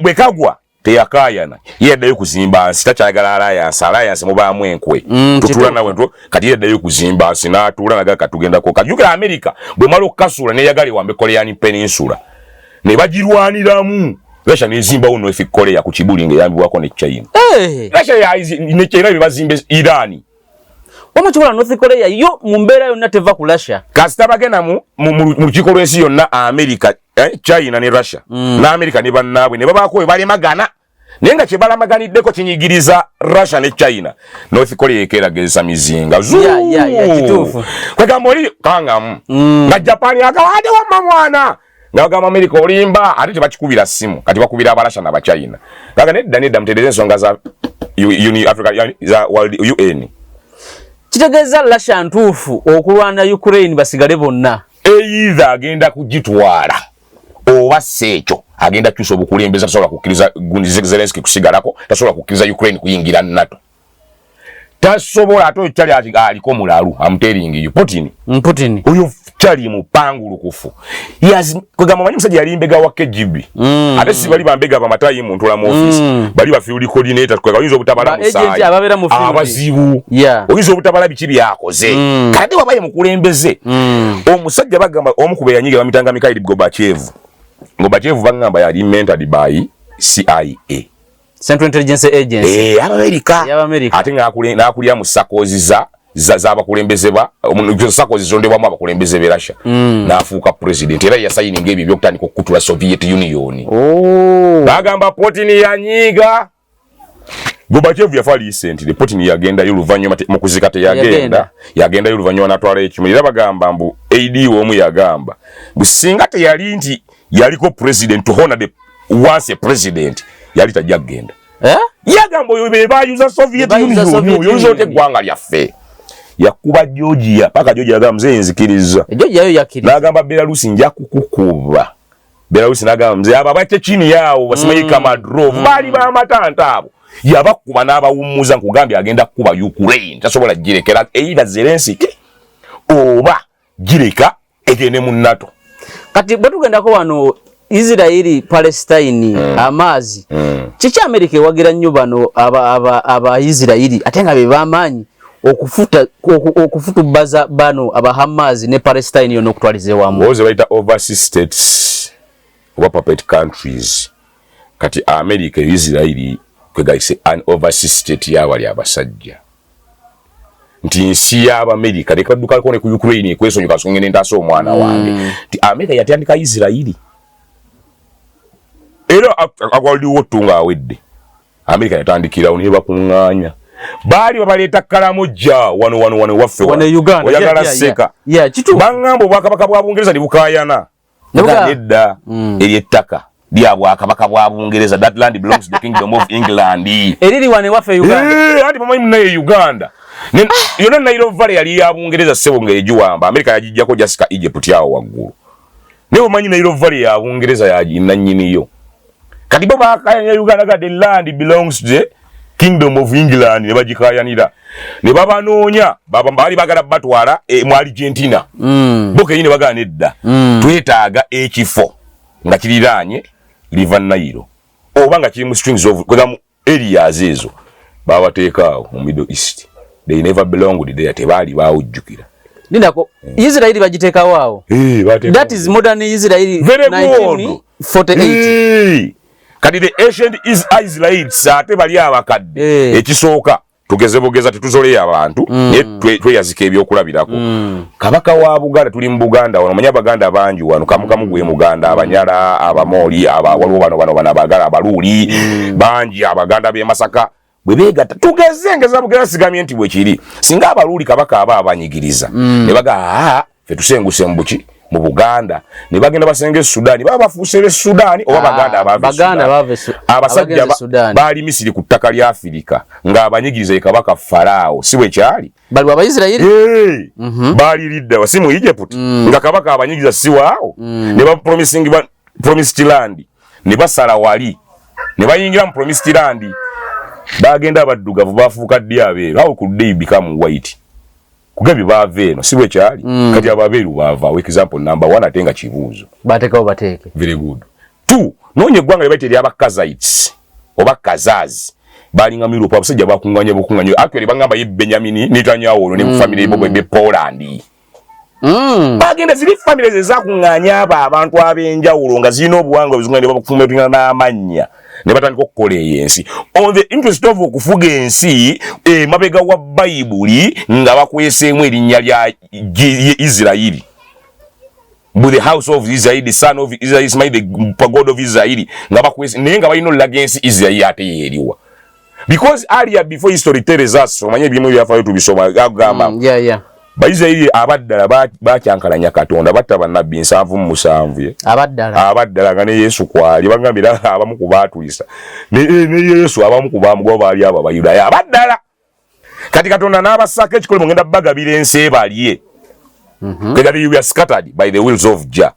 bwe kagwa teyakayana yeddayo kuzimba nsi takyagala alliance mubaamu enkwe tutula nawe kati yeddayo kuzimba nsi n'atuula naga katugendako kajukira America bwe mala okukasuula neyagala ewambe Korean Peninsula ne bagirwaniramu Russia nezimbawo North Korea ku Kibuli ng'eyambibwako ne China Russia ne China bebazimbe Irani omukibola North Korea yo mu mbeera yonna teva ku Russia kasita bagenda mu lukiiko lw'ensi yonna America China ne Russia na America ne bannaabwe ne babaako we balemagana naye nga kye balamaganiddeko kinyigiriza Russia ne China North Korea ekeerageza mizinga kwegamba oli kangamu nga Japan akawade wamma mwana ngagamba America olimba ate tebakikubira simu kati bakubira abalasha n'abachina ngaga nedda mutereeze ensonga za Africa za World UN Kitegeeza Russia ntuufu okulwana Ukraine basigale bonna. Either agenda kugitwala oba seekyo agenda kyusa obukulembeza tasobola kukkiriza Zelensky kusigalako, tasobola kukkiriza Ukraine kuyingira NATO. Tasobola ate kyali aliko mulalu amuteringi Putin. Putin. Oyo kyali mupangulu kufu. Kugamba manyi musajja yali mbega wa KGB. Ate si bali bambega bamatayi muntu la mu office. Bali ba field coordinator kwa oyinza obutabala musaayi. Agent ababera mu field. Abazibu. Oyinza obutabala bichi byakoze. Kati wabaye mukulembeze. Omusajja bagamba omukube yanyiga bamitanga Mikhail Gorbachev. Gorbachev bangamba yali mentored by CIA. Central Intelligence Agency. America. Ate ngakulya mu sakozi z'abakulembeze ba sakozi zondebwamu abakulembeze be Russia. N'afuuka president era yasayininga ebyo byokutandika okutula Soviet Union. Bagamba Putin yanyiga. Gorbachev yafa recently. Putin yagenda y'oluvannyuma mu kuzika teyagenda. Yagenda y'oluvannyuma n'atwala ekimu. Era bagamba mbu AD omu yagamba. Businga teyali nti yaliko president to honor the once a president. Yali tajja kugenda. Yagamba oyo be bayuza Soviet Union. Yuzo tegwanga lyaffe. Yakuba Georgia paka Georgia yagamba mzee nzikiriza. Georgia yo yakiriza. Nagamba Belarus nja kukukuba. Belarus nagamba mzee aba bache chini yao basimayi Kamadrov bali ba matanta abo. Yabakuba n'abawumuza nkugambye agenda kuba Ukraine. Tasobola girekera either Zelensky oba gireka egene mu NATO. Kati batugendako wano Israeli Palestine amazi. Chichi America wagira nnyo bano aba Israeli atenga be bamanyi okufuta baza bano aba Hamas ne Palestine yono kutwalize wamu. Woze baita overseas states oba puppet countries. Kati America Israeli kwegaise an overseas state yawali abasajja. Nti nsi y'aba America leka duka kone ku Ukraine kwesonyo kasongene ndaso omwana wange. Nti America yatandika Israeli. Era akwaliwo tunga awedde. America yatandikira uniba kunganya. Bali babaleta kalamoja wano waffe wana Uganda. Oyagala seka. Kitu. Bangambo bwakabaka bwa Bungereza libukayana. Nedda ery'ettaka. Lya bwakabaka bwa Bungereza. That land belongs to the Kingdom of England. Eriri wane waffe Uganda. Ati mama munaye Uganda. Yona Nile Valley yali ya Bungereza sebo ngejiwamba. America yajijjako Jessica Egypt yawo waggulu. Nebo manyi Nile Valley ya Bungereza yajinna nyiniyo. Kati bo bakayanya Uganda ga the land belongs to the Kingdom of England ne bagikayanira. Ne babanoonya bali bagala batwala mu Argentina. Boke yine bagana edda. Twetaaga ekifo nga kiriranye River Nile. Obanga kiri mu strings of kudamu areas ezo. Babateekaawo mu Middle East. They never belonged there. Tebali baujjukira. Nindako Israeli bagiteeka wao. That is modern Israeli 1948. Kadi the ancient Israelites ate bali abakadde ekisooka tugezebogeza tetuzole abantu tweyazika ebyokulabirako. Kabaka wa Buganda tuli mu Buganda wano manya Baganda bangi wano kamukamu gwe Muganda Abanyala Abamoli waliwo bano abagala Abaluuli bangi Abaganda b'e Masaka bwe beegatta tugezengeza bugera sigamye nti bwe kiri singa Abaluuli kabaka aba abanyigiriza ne baga fe tusenguse mbuki mu Buganda ne bagenda basenge Sudani baba bafuusere Sudani oba Baganda abasajja bali Misiri ku ttaka lya Afrika nga abanyigiriza kabaka Farao siwe kyali bali Abayisirayiri bali lidda wasimu Egypt nga kabaka abanyigiriza siwao ne ba promised land ne basala wali ne bayingira mu promised land bagenda abaddugavu bafuuka ddi abeeru how could they become white kugabi baveeno siwe kyali kati ababeeru bava example number 1 atenga kibuuzo bateeke very good 2 nonye gwanga libaite lya Bakazites oba Kazazi balinga mu Europe abasajja bakunganye actually bangamba ye Benjamin Netanyahu ne family ebo be Poland bagenda ziri family ezakunganya abantu abenjawulo nga zino obuwangwa bizungane bakufumetunga n'amanya ne batandika okukola ensi on the interest of okufuga ensi mabega wa Bayibuli nga bakweseemu erinnya lya Israeli with the house of Israel the son of Israel is the God of Israel nga bakwese naye nga balina olaga ensi Israeli ate yeeriwa because earlier before history tells us omanye ebimu byafaayo tubisoma agamba Bayisirayiri abaddala bakyankalanya Katonda batta bannabbi 7 abaddala nga ne Yesu kwali bagambira abamu ku baatulisa ne Yesu abamu ku baamugoba baali abo Abayudaaya abaddala kati Katonda n'abasaka ekikole mugenda bagabira ensi ebalye kati we are scattered by the wills of Jah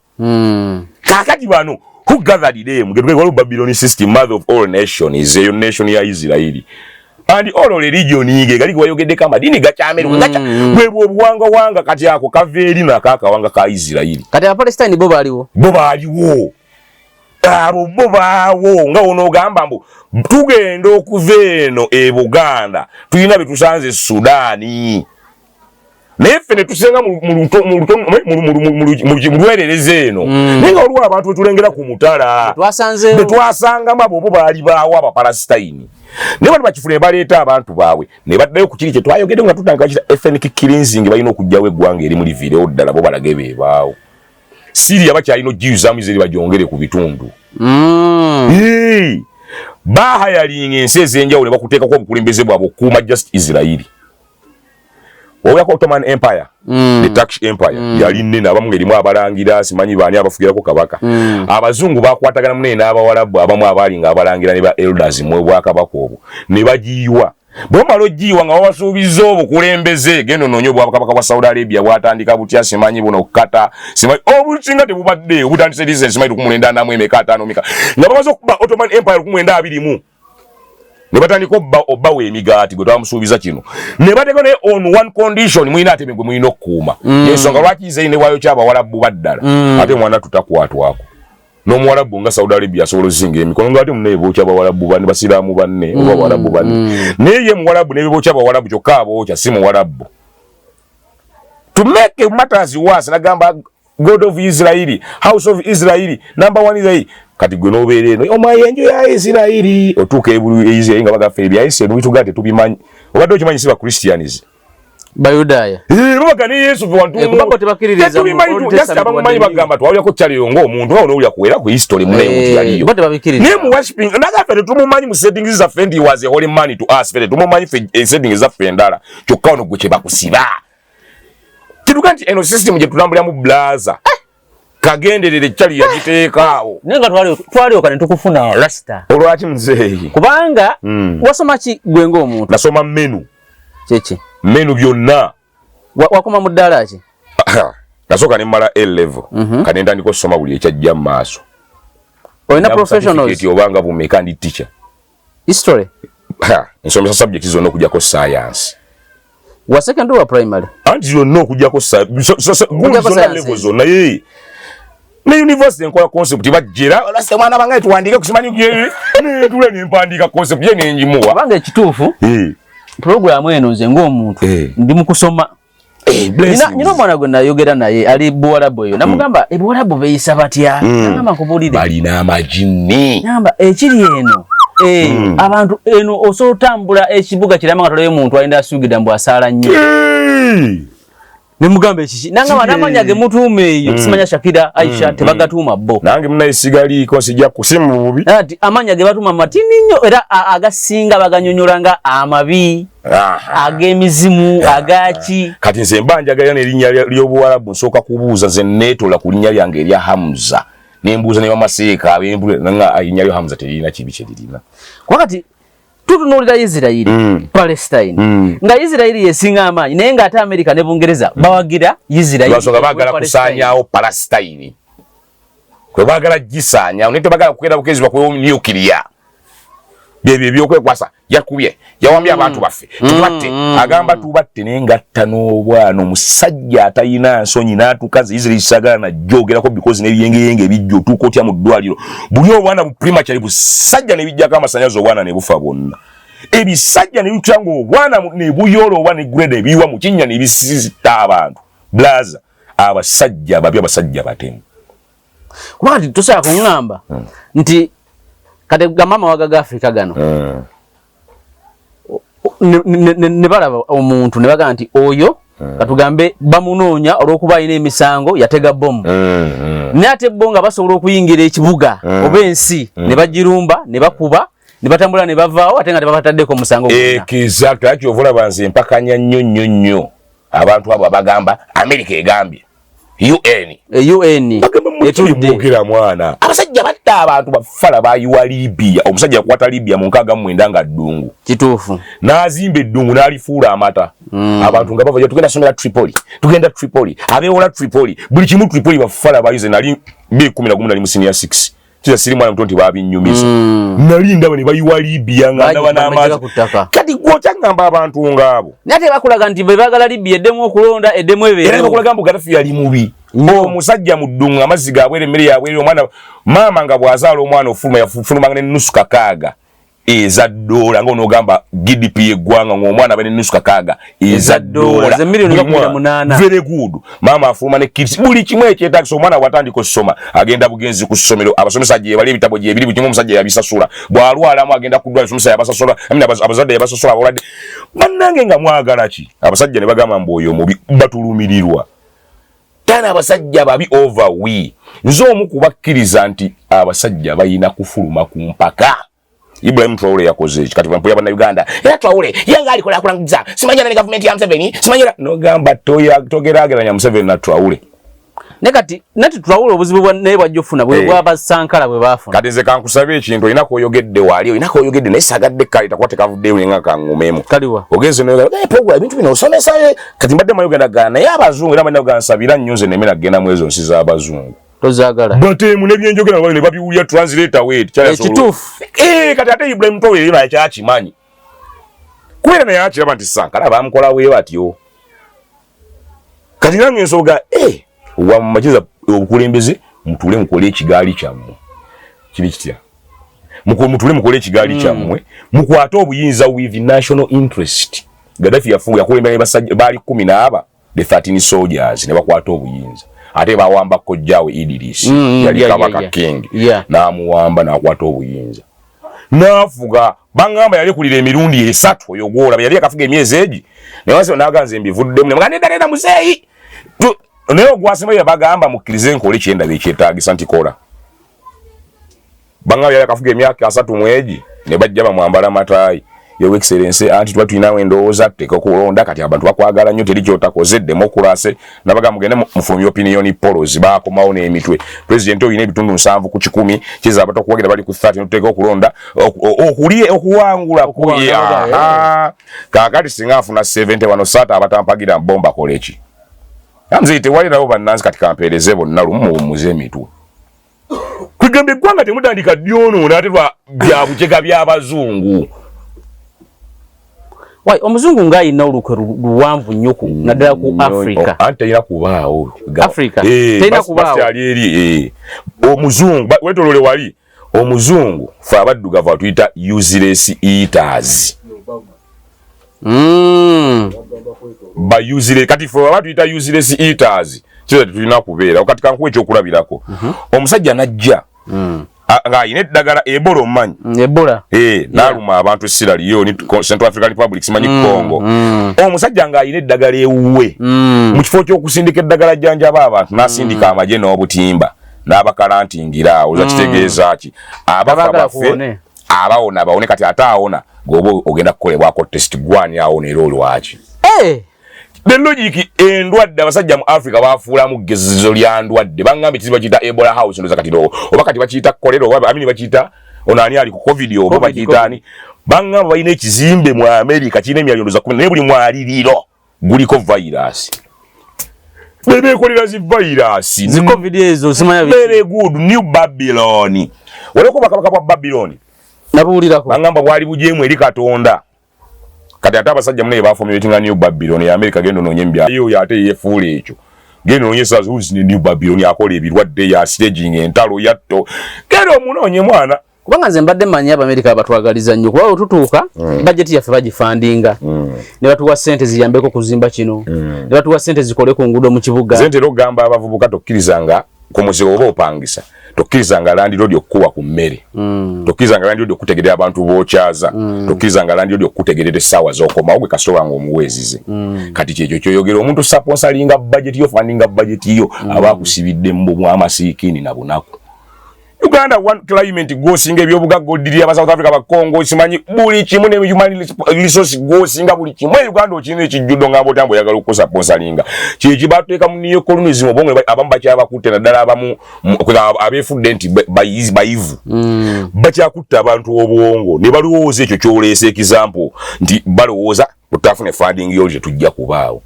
kakati bano who gathered them get the Babylonian system mother of all nations is a nation ya Israeli and all religion ige gali wayogedde kama dini gachameru gacha bwebwo obuwanga kati ako kaveeri na kaka wanga ka Israeli kati Palestine bo baliwo abo baawo nga ono gamba mbu tugenda okuva eno e Buganda tulina betusanze Sudani naye fene tusenga mu lwerereze eno naye olwo abantu tulengera ku mutala twasanga mabo bo baali baawo Abapalestine ne bali bakifune baleeta abantu baabwe ne baddayo ku kiri kye twayogedde nga tutanga kita ethnic cleansing balina okujjawo eggwanga eri muri video ddala bo balage beebaawo Syria bakyalina ogiuzamu zeri bajongere ku bitundu bahayalinga ensi ez'enjawulo ne bakuteekako obukulembeze bwabwe okukuuma just Israeli oyako Ottoman Empire the Turkish Empire yali nnene abamu ngerimu abalangira simanyi baani abafugirako kabaka abazungu bakwatagana munene n'Abawarabu abamu abalinga abalangira ne ba elders mu bwakabaka obwo ne bagiyiwa bomala ogiyiwa nga babasuubiza obukulembeze gendo noonyo bwakabaka bwa Saudi Arabia bwatandika butya simanyi buno kata simanyi obusinga tebubadde obutandise lisensi simanyi 1995 nga bamaze okuba Ottoman Empire 1921 ne batandika obbawo emigaati gwe twamusuubiza kino ne bateeka ne on one condition mwina ate gwe mwina okukuuma yensonga lwaki Israeli ne waayo ky'Abawarabu baddala ate mwana tutakwatwako n'Omuwarabu nga Saudi Arabia asobola ozinga emikono ng'ate muneebookya Abawarabu banne basiraamu banne oba Abawarabu banne naye ye Muwarabu n'ebibookya Abawarabu kyokka abookya si Muwarabu to make matters worse nagamba God of Israel, House of Israel, number 1 Israel. Kati gwe nobeere eno omayenjo ya Israeli otuuka ebulu Israeli nga bagaffe ebyayise n'obitugate tubimanyi obadde okimanyi si ba Christians Bayudaya babaga ne Yesu wantu kubako tebakiririza mu just abamumanyi bagamba twawulako kyaliyo ng'omuntu nga onowulira kuwera ku history munaye muti yaliyo bate babikiriza ne mu worshiping nagaffe tumumanyi mu settings zaffe ndi was a holy man to us fere tumumanyi fe settings zaffe endala kyokka ono gwe kye bakusiba kiruga nti eno system gye tulambulira mu blaza kagenderere kyali yagiteekaawo nenga twali okane tukufuna rasta olwaki mzeeyi kubanga wasoma ki gwe ng'omuntu nasoma menu kyeki menu byonna wakoma mu ddala ki nasooka ne mmala A level kane ntandika okusoma buli ekyajja mu maaso olina professionals obanga bumeka ndi teacher history nsomesa subjects zonna okujjako science wa secondary wa primary anti zonna okujjako level zonna ye ne university enkola concept bajjera lase mwana bangaye tuwandike kusimanyi ne tule ne mpandika concept ye ne njimuwa banga ekituufu program eno nze ng'omuntu ndi mu kusoma nyina omwana gwe nayogera naye ali Buwarabu eyo namugamba ebuwarabu beeyisa batya nagamba nkubulire balina amajini nagamba ekiri eno abantu eno osobola otambula ekibuga kirama nga tolayo muntu alinda asugida mbu asaala nnyo nemugamba ekiki nangamba n'amanya ge mutuuma eyo simanya Shakira Aisha tebagatuuma bo nange munayisigaliiko sijja kusimu bubi ati amanya ge batuuma matini nnyo era agasinga baganyonyola nga amabi ag'emizimu agaki kati nze mba njagala n'erinnya ly'Obuwarabu nsooka kubuuza nze neetola ku linnya lyange erya Hamza nembuuza ne bamaseeka ab'embula erinnya lyo Hamza teririna kibi kye lirina kwakati tutunuulira Israeli Palestine nga Israeli yesinga amaanyi naye ng'ate America ne Bungereza bawagira Israeli lwasonga baagala kusaanyaawo Palestine kwe baagala gisaanyaawo naye tebagala kukeera bukezibwa kwe nuclear byebyo byokwekwasa yakubye yawambye abantu baffe tubatte agamba tubatte naye ngatta n'obwana omusajja atalina nsonyi n'atukaza Israeli sagala najjogerako because n'ebiyengeyenge ebijja otuuka otya mu ddwaliro buli obwana bu premature busajja ne bijjako amasanyazo obwana ne bufa bwonna ebisajja ne bikyanga obwana ne buyoola oba ne grade ebiyiwa mu kinnya ne bisisita abantu blaza abasajja babi abasajja batemu kubanga tosobola kuŋŋamba nti kati gamama wagaga Afrika gano ne balaba omuntu ne bagamba nti oyo katugambe bamunoonya olw'okuba alina emisango yatega bomu naye ate bo nga basobola okuyingira ekibuga oba ensi ne bagirumba ne bakuba ne batambula ne bavaawo ate nga tebabataddeko omusango gwonna exactly ati ovulaba nze mpakanya nnyo nnyo nnyo abantu abo abagamba America egambye UN etudde mukira mwana abasajja batta abantu bafala bayiwa Libya omusajja yakwata Libya mu 69 nga ddungu kituufu n'azimba eddungu n'alifuula amata abantu nga bava tugenda somera Tripoli abeewola Tripoli buli kimu Tripoli bafala bayize nali 2011 nali mu senior 6 kisa siri mwana mtonti babinyumiza nali ndaba ne bayiwa Libya nga ndaba n'amazi kati gw'okyagamba abantu ng'abo nate bakulaga nti bagala Libya eddemu okulonda eddemu ebeera era bakulaga mbu Gaddafi yali mubi omusajja mu ddungu amazzi gaabwera emmere yaabwera omwana maama nga bw'azaala omwana yafulumanga n'ennusu kakaaga eza dola ng'onoogamba GDP eggwanga ng'omwana abe n'ennusu kakaaga eza dola very good maama afuluma ne kids buli kimu ekyetaagisa omwana bw'atandika okusoma agenda bugenzi ku ssomero abasomesa gye bali ebitabo gye biri buli kimu omusajja yabisasula bw'alwalamu agenda ku ddwaliro omusomesa yabasasula abazadde yabasasula abaladde bannange nga mwagala ki abasajja ne bagamba mbu oyo mubi batulumirirwa tana abasajja babi overwe nze omu kubakkiriza nti abasajja bayina kufuluma ku mpaka Ibrahim Traore yakoze kati bampuya bana Uganda era Traore yanga alikola akulangiza simanyana ne government ya Museveni simanyana no gamba togerageranya Museveni na Traore nekati nati Traore obuzibu bwa ne bwajofuna bwe bwaba Sankara bwe bafuna kati nze kankusabe ekintu inako oyogedde wali inako oyogedde ne sagadde kali takwate kavudde wenga kangumemo kaliwa ogenze no program ebintu bino osomesa kati mbadde mayogenda gana yabazungu era manya gansabira nnyoze nemena gena mwezo nsiza abazungu tozagala bate mu nebyenjogera bali ne babiwulya translator wait kyala solo kitufu kati ate Ibrahim Traore yina yakyakimanyi kwera na yakiraba nti Sankara bamukola we batyo kati nange nsoga wa majiza obukulembeze mutule mukole ekigaali kyammwe kiri kitya mutule mukole ekigaali kyammwe mukwate obuyinza with national interest Gaddafi yakulembera ne basajja bali 10 the 13 soldiers ne bakwata obuyinza ate bawamba kojjawe Idris yali kabaka king n'amuwamba n'akwata obuyinza n'afuga bangamba yali kulira emirundi 3 oyo gwolaba yali akafuga emyezi egi newase n'aganze mbivuddemu nemugande dalena muzeeyi naye ogwasema yabagamba mukkirize nkole kyenda bekyetaagisa nti kola bangamba yali akafuga emyaka 3 mwegi ne bajja bamwambala mataayi Your Excellency anti tuba tulinawo endowooza teka kulonda kati abantu bakwagala nnyo teri kyotakoze demokrasi nabaga mugende mufulumya opinion polls baakomawo n'emitwe president oyina ebitundu 7 ku 10 kiza abato kuwagira bali ku 30 tuteka okulonda okuwangula kuye kakati singa afuna 70 wano sata abatampagira bomba koleki amzite walirawo bannansi kati kampeereze bonna lumuwumuze emitwe kwigambe eggwanga temutandika dyono ate byabujega by'abazungu Wai omuzungu ngayina olukwe luwanvu nnyo naddala ku Africa ante ina kubaawo Africa tena kubaawo ali omuzungu wetolole wali omuzungu fa abaddugavu atuyita useless eaters ba useless kati fa batuyita useless eaters kyo tulina kubeera kati kankuwe ekyokulabirako omusajja najja nga ine dagala Ebola omanyi Ebola naluma abantu essira liyo ni Central African Republic simanyi Congo omusajja nga ine dagala ewuwe mu kifo ky'okusindika eddagala jjanjaba abantu nasindika amaje n'obutimba n'abakalantingira oza kitegeeza ki abafa baffe abawona bawone kati ataawona goba ogenda kukolebwako test gwani awona era olwaki the logic endwadde abasajja mu Africa bafuulamu gezizo lya ndwadde bangambye kiziba kita Ebola house ndoza kati do oba kati bakiyita kolera oba amini bakiyita onani ali ku covid oba bakiyitani bangamba bayina ekizimbe mu America kirina emyaliro za 10 naye buli mwaliriro guliko virus bebe kolera zi virus zi covid ezo simanya very good New Babylon waleko bakabaka bwa Babylon nabulirako bangamba bwali bujemu eri Katonda kati ate abasajja mune bafomye etinga New Babylon ya America gendo nonyembya iyo yate yefuule ekyo gendo nonyesa zuzi ni New Babylon akola ebirwadde ya staging entalo yatto gendo omunonye mwana kubanga nze mbadde manyi America abatwagaliza nnyo kuba otutuuka budget yaffe bagifandinga ne batuwa sente ziyambeko kuzimba kino ne batuwa sente zikole ku ngudo mu kibuga sente logamba abavubuka tokkirizanga ku muzigo oba opangisa tokkirizanga landi road okuwa ku mmere tokkirizanga landi road okutegerera abantu bokyaza tokkirizanga landi road okutegerera essaawa z'okoma ogwe kasitoba ng'omuweezize kati kyekyo kyoyogera omuntu sponsoringa budget yo fundinga budget yo abakusibidde mu amasiikini na bunaku Uganda one climate gosinga ebyobugagga oddirira aba South Africa ba Congo simanyi buli kimu ne human resource gosinga buli kimu Uganda okine ekijjuddo ngabo tambo yagala okukosa sponsoringa kiki bateeka mu niyo colonialism obongo abamu bakyabakutte naddala abamu abefudde nti bayivu bakyakutta abantu obwongo ne balowooza ekyo kyoleesa example nti balowooza tutafune funding yoje tujja kubaawo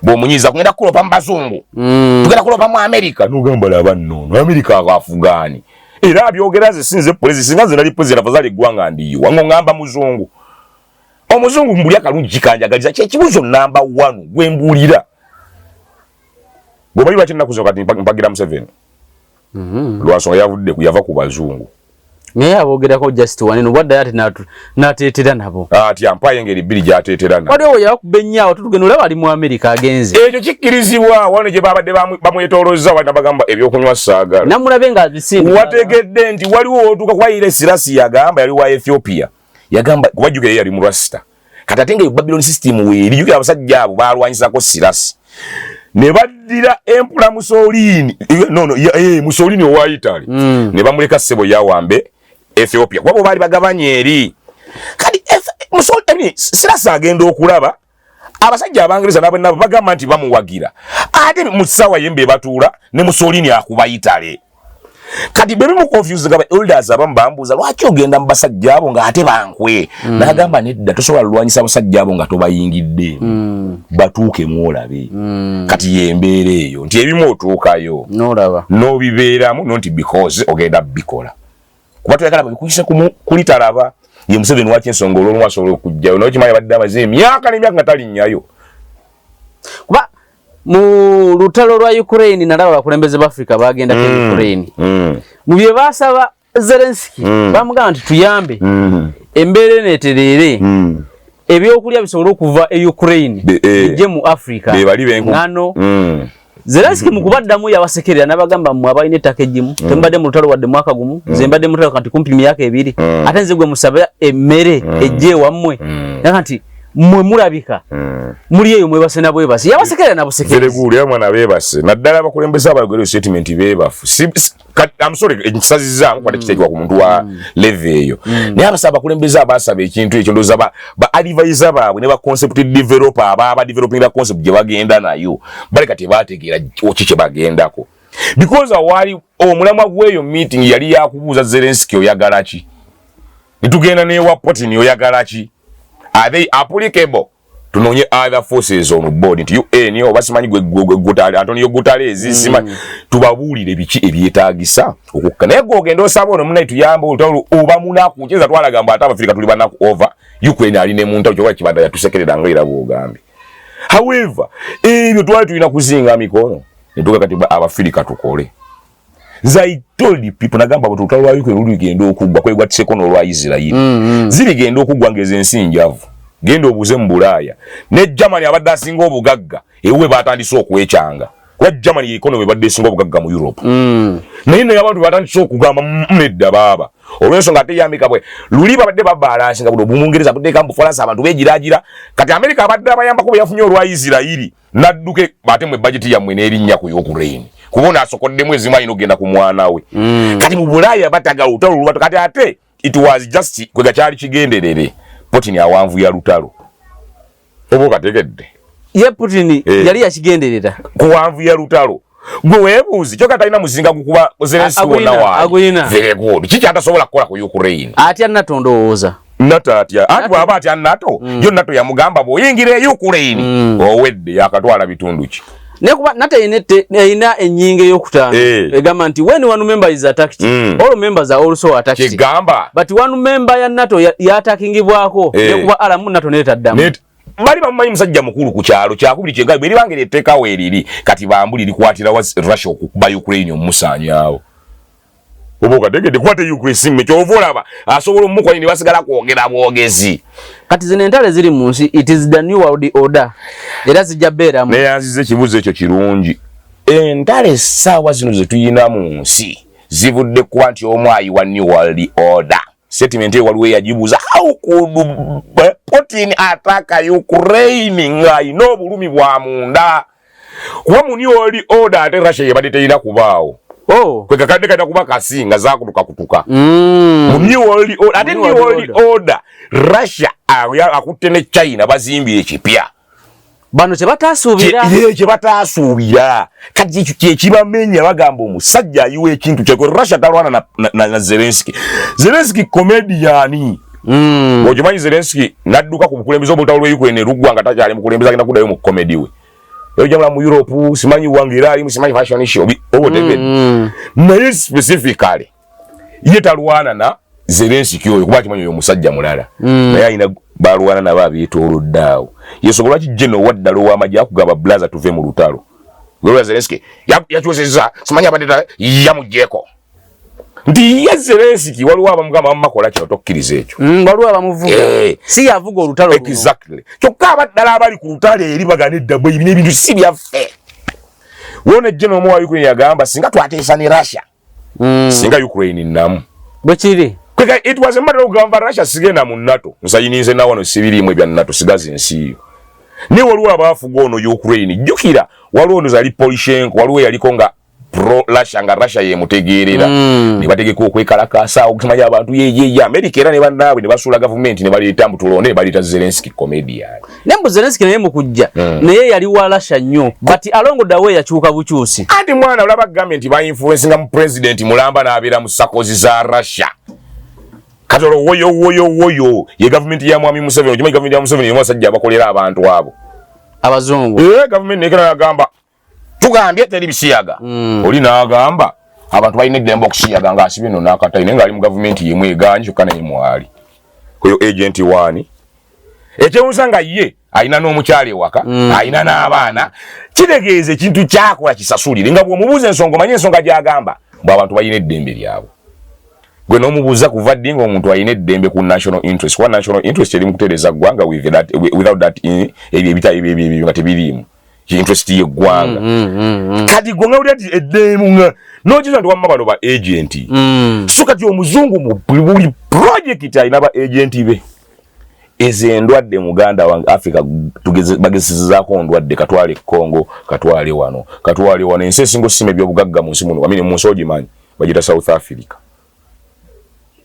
bw'omunyiza kugenda kulopa mu bazungu tugenda kulopa mu America n'ogamba laba nnono America akaafugani era byogera ze sinze polisi singa ze nali polisi afadhali gwanga ndiyo ngamba muzungu omuzungu mbuli akalungi kikanjagaliza kye kibuzo namba 1 gwembulira bwe bali bakina kuzo kati mpagira mu 7 lwaso yavudde kuyava ku bazungu naye abogerako just one no wadda yati nateetera nabo ati ampaye ngeri bbiri gyateetera nabo waliwo yakubennyawo tutugenda olaba ali mu America agenze ekyo kikkirizibwa wano gye babadde bamwetoolozza wadde bagamba ebyokunywa saagala namulabe nga abisinga wategedde nti waliwo otuuka kwa Haile Selassie yagamba yali wa Ethiopia yagamba kubajjuke yali mu Rasta kati ate nga Babylon system weeri jukira abasajja abo balwanyisako Selassie ne baddira empula Mussolini Mussolini owa Italy ne bamuleka ssebo yawambe Ethiopia wabo bali bagabanye eri kati Mussolini Selassie agenda okulaba abasajja abangereza nabo nabo bagamba nti bamuwagira ate musawa yembe batuula ne Mussolini akuba Italy kati bebe mu confuse gaba elders abambuza lwaki ogenda mbasajja abo nga ate bankwe nagamba nedda tosobola lwanyisa abasajja abo nga tobayingidde batuuke mwolabe kati yembeera eyo nti ebimu otuukayo nolaba nobibeeramu nonti because ogenda bikola kuba toyagala babikuyise kulitalaba ye Museveni waki ensonga olw'omu asobola okujjayo nokimanya badde amaze emyaka n'emyaka nga talinnyayo kuba mu lutalo lwa Ukraine nalaba bakulembeze b'Afrika bagenda ku Ukraine mu bye basaba Zelensky bamugamba nti tuyambe embeera neeterere ebyokulya bisobola okuva e Ukraine bijje mu Africa ngano Zelensky mu kubaddamu yabasekerera n'abagamba mu abalina ettaka eggimu tembadde mu lutalo wadde mwaka gumu nze mbadde mu lutalo kanti kumpi myaka ebiri ate nze gwe musaba emmere ejje wammwe nti mwe mulabika muri eyo mwebase na bwebase yabasekera na busekera zereguli ya mwana bebase naddala bakulembeza abayogera statement bebafu I'm sorry enkisaziza kwa kitegwa ku muntu wa level eyo ne abasaba kulembeza abasaba ekintu ekyo ndoza ba advisor baabwe ne ba concept developer aba developing the concept je bagenda nayo bali kati bategeera okiche bagendako because awali omulamwa gweyo meeting yali yakubuza Zelensky oyagala ki nitugenda ne wa Putin oyagala ki are they applicable tunonye other forces on board nti UN obasimanyi gwe Antonio Guterres simanyi tubabuulire biki ebyetaagisa okukkana ego ogenda osaba ono munai tuyamba olutalo oba munaku kyeza twalagamba ate Abafrika tuli banaku over Ukraine ali ne muntu kyokola kibanda yatusekerera ngaira bwogambe however ebyo twali tulina kuzinga mikono netuka kati Abafrika tukole I told the people nagamba batu lutalo lwa Ukraine lugenda okugwa kwegwa tsekono lwa Israel ziri genda okugwa ngeze ensinjavu genda obuze mu Bulaya ne Germany abadde asinga obugagga ewe batandise okwekyanga kwa Germany economy badde asinga obugagga mu Europe naye ne abantu batandise okugamba mmedda baba olw'ensonga ate America bwe luli babadde babalansinga buno Bungereza buteeka mu France abantu begiragira kati America abadde abayambako yafunye olwa Israel nadduke batemwe budget yammwe n'erinnya ku Ukraine kubona asokodde mwezi mwa inogenda ku mwana we kati mu Bulaya batagala lutalo lwato kati ate it was just kwega kyali kigenderere Putin awanvu ya lutalo obo kategedde ye Putin yali yakigenderera kuwanvu ya lutalo gwe webuuzi kyo katalina muzinga gukuba Zelensky wonna waali very good kiki atasobola kukola ku Ukraine atya natondowooza NATO atya ati bwaba atya NATO yo NATO yamugamba bw'oyingira e Ukraine owedde yakatwala bitundu ki nekuba ina enyinge y'okutanga egamba nti when one member is attacked all members are also attacked kigamba but one member ya NATO yatakingibwako nekuba alamu NATO netaddamu bali bamumanyi musajja mukulu ku kyalo kyakubiri kyenga bwe libangere etteka weeriri kati bambuli likwatira wa Russia okukuba Ukraine omusanyawo obo kategede kwate Ukraine simme kyovolaba asobola omukola ne basigala kwogera bwogezi kati zino entale ziri mu nsi it is the new world order era zijja beeramu naye yanzize ekibuzo ekyo kirungi entale ssaawa zino ze tuyina mu nsi zivudde kuba nti omu ayiwa new world order statement eyo waliwo eyagibuuza how could Putin attack Ukraine ng'ayina obulumi bwa munda kuba mu new world order ate Russia yebadde terina kubaawo Kwe kakadde kaita kuba kasinga zakutuka. Mu New World Order, ate New World Order, Russia akutte ne China bazimbi ekipya. Bano kyebataasuubira. Kyebataasuubira. Kati kyekibamenya bagamba omusajja ayiwa ekintu kyekwe. Russia talwana na Zelensky. Zelensky comedian. Okimanyi Zelensky nadduka ku bukulembeze obutalo lwa Ukraine ruggwanga takyali mukulembeza agenda kuddayo mu comedy we. Yojamula mu Europe simanyi wangira ali simanyi fashion show David. Naye specifically ye talwana na Zelensky oyo kuba kimanyi oyo musajja mulala. Naye ayina balwana na babiyitoloddawo. Yesobola kijeno waddalo w'amajja akugaba blaza tuve mu lutalo. Gwe Zelensky yakyoseza simanyi abadde yamujjeko. Ndi ya Zelensky waliwo abamugamba makola kino tokkiriza ekyo. Waliwo abamuvuga. Si yavuga olutalo luno. Exactly. Kyokka abaddala abali ku lutalo eri baganedda bwe ibine ebintu si byaffe. Wone General wa Ukraine yagamba singa twateesa ne Russia. Singa Ukraine namu. Bwe kiri. Kweka it was a matter of gamba Russia sigenda mu NATO. Nsayinize na wano sibirimu ebya NATO sigazi nsi. Ne waliwo abafuga ono Ukraine. Jukira waliwo ndo zali Polishenko waliwo yaliko nga pro Russia nga Russia ye mutegerera. Ne bategeka okwekalakasa okumanya abantu ye America era ne bannaabwe ne basula government ne bali tambu tulonde bali ta Zelensky comedian. Nembu Zelensky naye mukujja. Naye yali wa Russia nnyo. But along the way yakyuka bukyusi. Ati mwana olaba government ba influence nga mu president mulamba n'abeera mu sakozi za Russia. Katolo woyo ye government ya Mwami Museveni okimanyi government ya Museveni yemwe asajja abakolera abantu abo abazungu government nekera yagamba tugambye teri bisiyaga oli n'agamba abantu balina eddembe okusiyaga nga asibye no n'akataine nga ali mu government yemwe eganje kana yemwali koyo agent wani ekyewusa nga ye alina n'omukyala ewaka alina n'abaana kitegeeza ekintu kyakola kisasulire nga bw'omubuuza ensonga omanye ensonga gy'agamba mbu abantu balina eddembe lyabwe. Gwe nomubuuza kuva ddi ng'omuntu alina eddembe ku national interest. Kuba national interest eri mu kutereeza ggwanga without that ebyo nga tebiriimu interest y'eggwanga. Kati gwe nga uli ati eddembe nga n'okiza nti wamma bano ba agenti. So kati omuzungu mu buli project alina ba agenti be. Ezo endwadde muganda wange Africa bagezezzaako ndwadde katwale Congo katwale wano ensi esinga sima ebyobugagga mu nsi muno amini mu nsi ogimanyi bagita South Africa.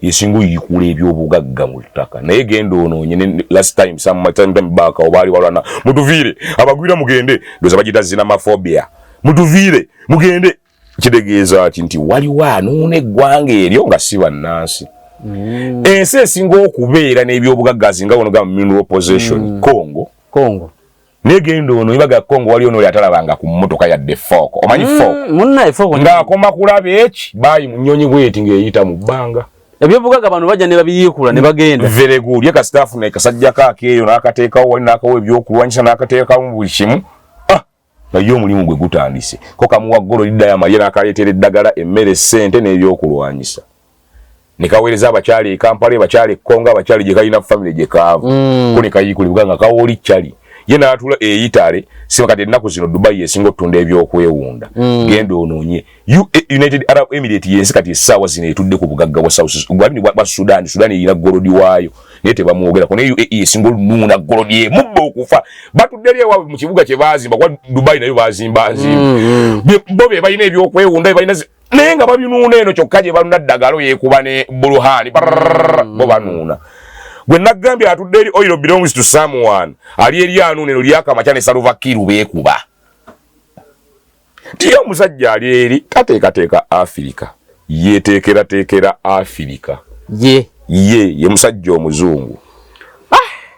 Yesingu yikule ebyobugagga mu ttaka naye genda onoonye last time some time back obali walwana mutuvire abagwira mugende ndoza bagita xenophobia mutuvire mugende kitegeeza nti waliwo anoone eggwanga eryo nga si bannansi. Ensi esinga okubeera n'ebyobugagga zinga wono ga mineral possession Congo negenda ono ibaga Congo wali ono yatalabanga ku mmotoka ya defoko omanyi foko munna efoko ng'akoma kulaba eki bayi munyonyi bweti ng'eyita mu bbanga. Ebyobugaga bano bajja ne babiyikula ne bagenda. Very good. Yeka staff ne kasajja kakeyo n'akateekawo wali n'akawo ebyokulwanyisa n'akateekawo mu buli kimu. Naye omulimu gwe gutandise. Ko kamuwa ggolo liddayo amalye n'akaleetera eddagala emmere ssente n'ebyokulwanyisa. Ne kaweereza abakyali e Kampala abakyali e Congo abakyali gye kalina family gye kaava. Ko ne kayikula buganga kawooli kyali. Ye n'atula e Italy sima kati ennaku zino Dubai esinga ottunda ebyokwewunda. Genda onoonye United Arab Emirates yensi kati essaawa zino etudde ku bugagga bwa Sudan erina golodi waayo naye tebamwogerako naye UAE esinga olunuuna golodi mubba okufa batudde eri ewaabwe mu kibuga kye baazimba kwa Dubai nayo baazimba bo be balina ebyokwewunda be balina naye nga babinuuna eno kyokka gye baluna ddagalo yeekuba ne buluhaani bo banuuna. Gwe nagambye atudde eri oil belongs to someone ali eri anuuneno lyakamaca ne Salva Kiir beekuba. Tiyo omusajja ali eri tateekateeka Africa yeteekerateekera Africa ye musajja omuzungu.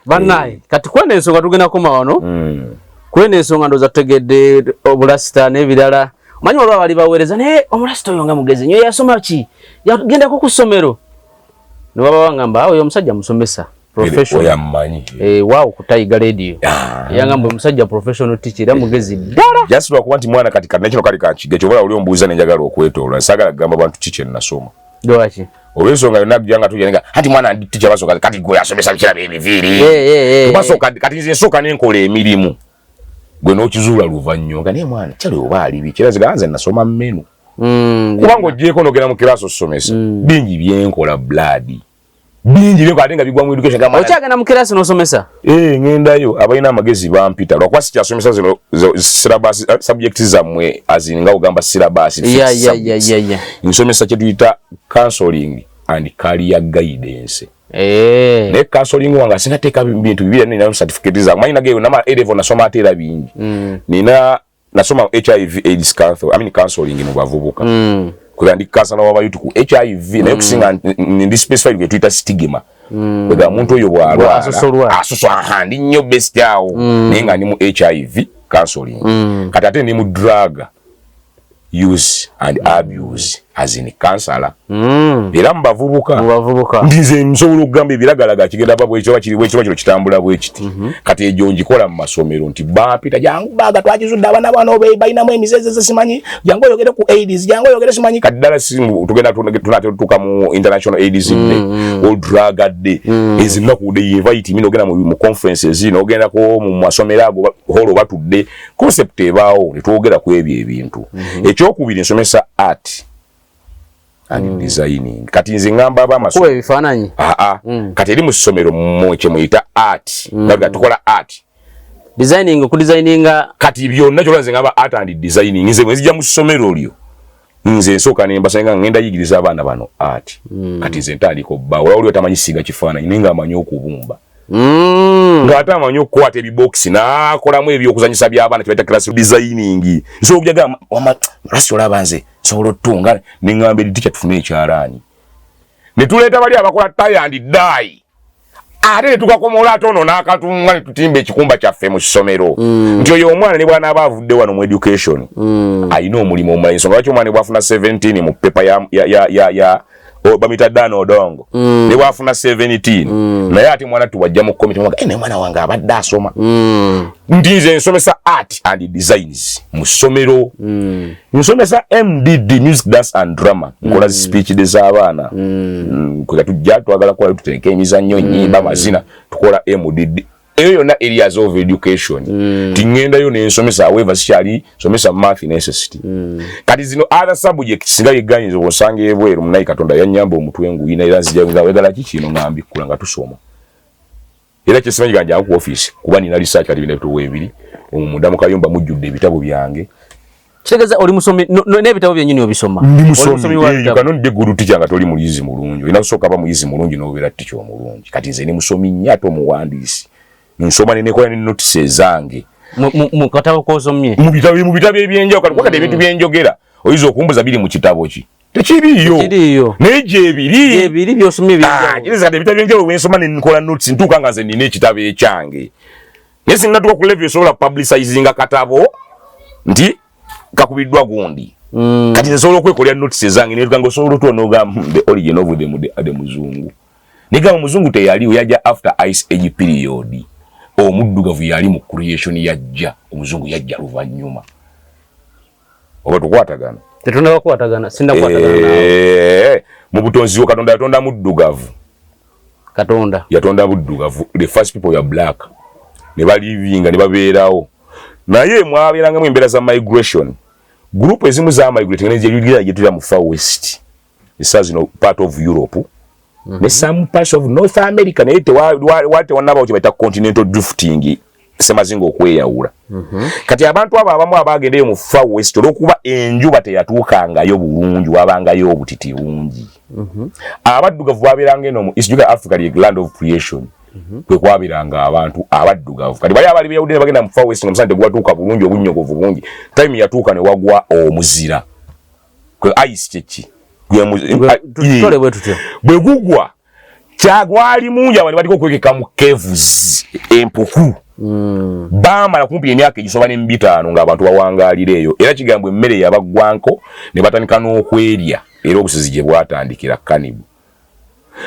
Bannaye kati kwena ensonga tugenda koma wano kwena ensonga ndoza tutegedde obulasita n'ebirala omanyi olwa bali baweereza naye omulasita oyo nga mugezi nnyo yasoma ki yagendako ku ssomero ne baba bangamba oyo omusajja musomesa professional oyammanyi waawo ku Tiger Radio yangamba omusajja professional teacher era mugezi ddala just lwakuba nti mwana kati nekino kali kakige kyobola oli ombuuza nenjagala okwetoola nsagala kugamba bantu kiki nasoma lwaki olw'ensonga yonna kujanga tujenga anti mwana ndi teacher basooka kati gwe asomesa bikira ebiviiri basooka kati nze nsooka nenkola emirimu gwe n'okizuula luvannyuma naye mwana kyali oba ali bikira ziganze nasoma mmenu kubanga ogyeko n'ogenda mu kiraaso osomesa bingi byenkola blood bingi byo katenga bigwa mu education kama ochagenda mu class n'osomesa ngendayo abalina amagezi bampita lwa kwasi kyasomesa zino syllabus subject zamwe azinga ugamba syllabus yeah nsomesa kye tuyita counseling and career guidance ne counseling wanga sinateka bintu bibiri nina certificate za manyina geyo nama A-level nasoma atera bingi nina nasoma HIV AIDS counseling mu bavubuka kulandikasa na wabayutu ku HIV na yokusinga ndi specified ke Twitter stigma kwega muntu oyo bwalwa asoso ahandi nnyo best yawo nenga ni mu HIV counseling kati ate ni mu drug use and abuse as in counselor era mbavubuka ndize nsobola okugamba ebiragalaga kigenda babo ekyo kiro kitambula bwe kiti kati ejo njikola mu masomero nti bapita jangu baga twakizudde abana bano bayinamu emizeze simanyi jangu oyogere ku AIDS jangu oyogere simanyi kati ddala simu tugenda tunatetuka mu international AIDS day or drug day ezinaku de invite mino ogenda mu conferences zino ogenda ko mu masomero ago holo batudde concept ebaawo netwogera ku ebyo ebintu ekyokubiri nsomesa art and designing kati nze ngamba abamaso kuba ebifaananyi kati eri mu ssomero mmoche muyita art nga tukola art designing ku designinga kati byonna kyolwa nze ngamba art and designing nze mwezija mu ssomero lyo nze nsooka nembasenga ngenda yigiriza abaana bano art kati nze ntandika bba olawuli otamanyi siga kifaananyi naye nga amanyi okubumba ng'ate amanyi okukwata ebiboxi n'akolamu ebyokuzanyisa by'abaana kyebaita class designing so okujaga lwasi olaba nze nsobola otunga neŋŋamba editicha tufune ekyalaani ne tuleeta bali abakola tie and dye ate ne tukakomola ate ono n'akatunga ne tutimba ekikumba kyaffe mu kisomero nti oyo omwana ne bw'anaaba avudde wano mu education ayina omulimu omulala ensonga lwaki omwana ne bw'afuna 17 mu pepa ya bamita dano odongo ne bwafuna 17 naye ate mwana tuwajja mu komite ne mwana wange abadde asoma nti nze nsomesa art and designs mu ssomero nsomesa MDD music dance and drama nkola speech z'abaana kwega tujja twagala kukola tutereka emizannyo nnyimba mazina tukola MDD eyo yonna areas of education tingendayo nensomesa however sikyali somesa math necessity kati zino other subjects singa yeganyiza obusanga ebweru munayi Katonda yannyamba omutwe nguyina era nzija wegala kikino ngambi kula nga tusoma era kyesimanyi ganja ku office kuba nina research kati bintu webiri omudamu Kayumba mujjudde ebitabo byange kitegeeza oli musomi n'ebitabo byennyini obisoma musomi you cannot be good teacher nga toli mulizi mulungi olina kusooka ba muyizi mulungi n'obeera teacher omulungi kati nze ni musomi nnyato muwandiisi nsoma nenekola ne notices zange mu katabo kosomye mu bitabo ebyenjawulo kati ebintu byenjogera oyiza okumbuza biri mu kitabo ki tekiriyo neje ebiri byosomye ebyenjawulo ebitabo ebyenjawulo bwensoma nenkola notices ntuuka nga nze nina ekitabo ekyange naye sinatuuka ku level esobola publicizinga katabo nti kakubiddwa gundi kati nsobola okwekolera notices zange netuka nga osobola otwa n'ogamba the origin of the muzungu nigamba muzungu teyaliwo yajja after ice age period omuddugavu yali mu creation yajja omuzungu yajja luvannyuma oba tukwatagana tetunda bakwatagana sinda kwatagana mu butonzi wo Katonda yatonda muddugavu Katonda yatonda buddugavu the first people ya black ne balivinga ne babeerawo naye mwabeeranga mu embeera za migration group ezimu za migration ne zirigira yetula mu far west this is part of Europe ne some parts of North America naye wate wanaba okibaita continental drifting semazinga okweyawula kati abantu abo abamu abagendeyo mu far west olwokuba enjuba teyatuukangayo bulungi wabangayo obutiti bungi abaddugavu babeeranga eno mu East Africa the land of creation kwe kwabiranga abantu abaddugavu kati bali abali beyawudde bagenda mu far west nga musante gwatuuka bulungi obunnyogovu bungi time yatuuka ne wagwa omuzira kwe ice cheki tutole bwe tutyo bwe gugwa kyagwali mungi abantu baliko kwekeka mu caves empuku bamala kumpi emyaka egisoba ne 5 ng'abantu bawangalira eyo era kigambo emmere yabagwanko ne batandika n'okwerya era obusizi gye bwatandikira kanibu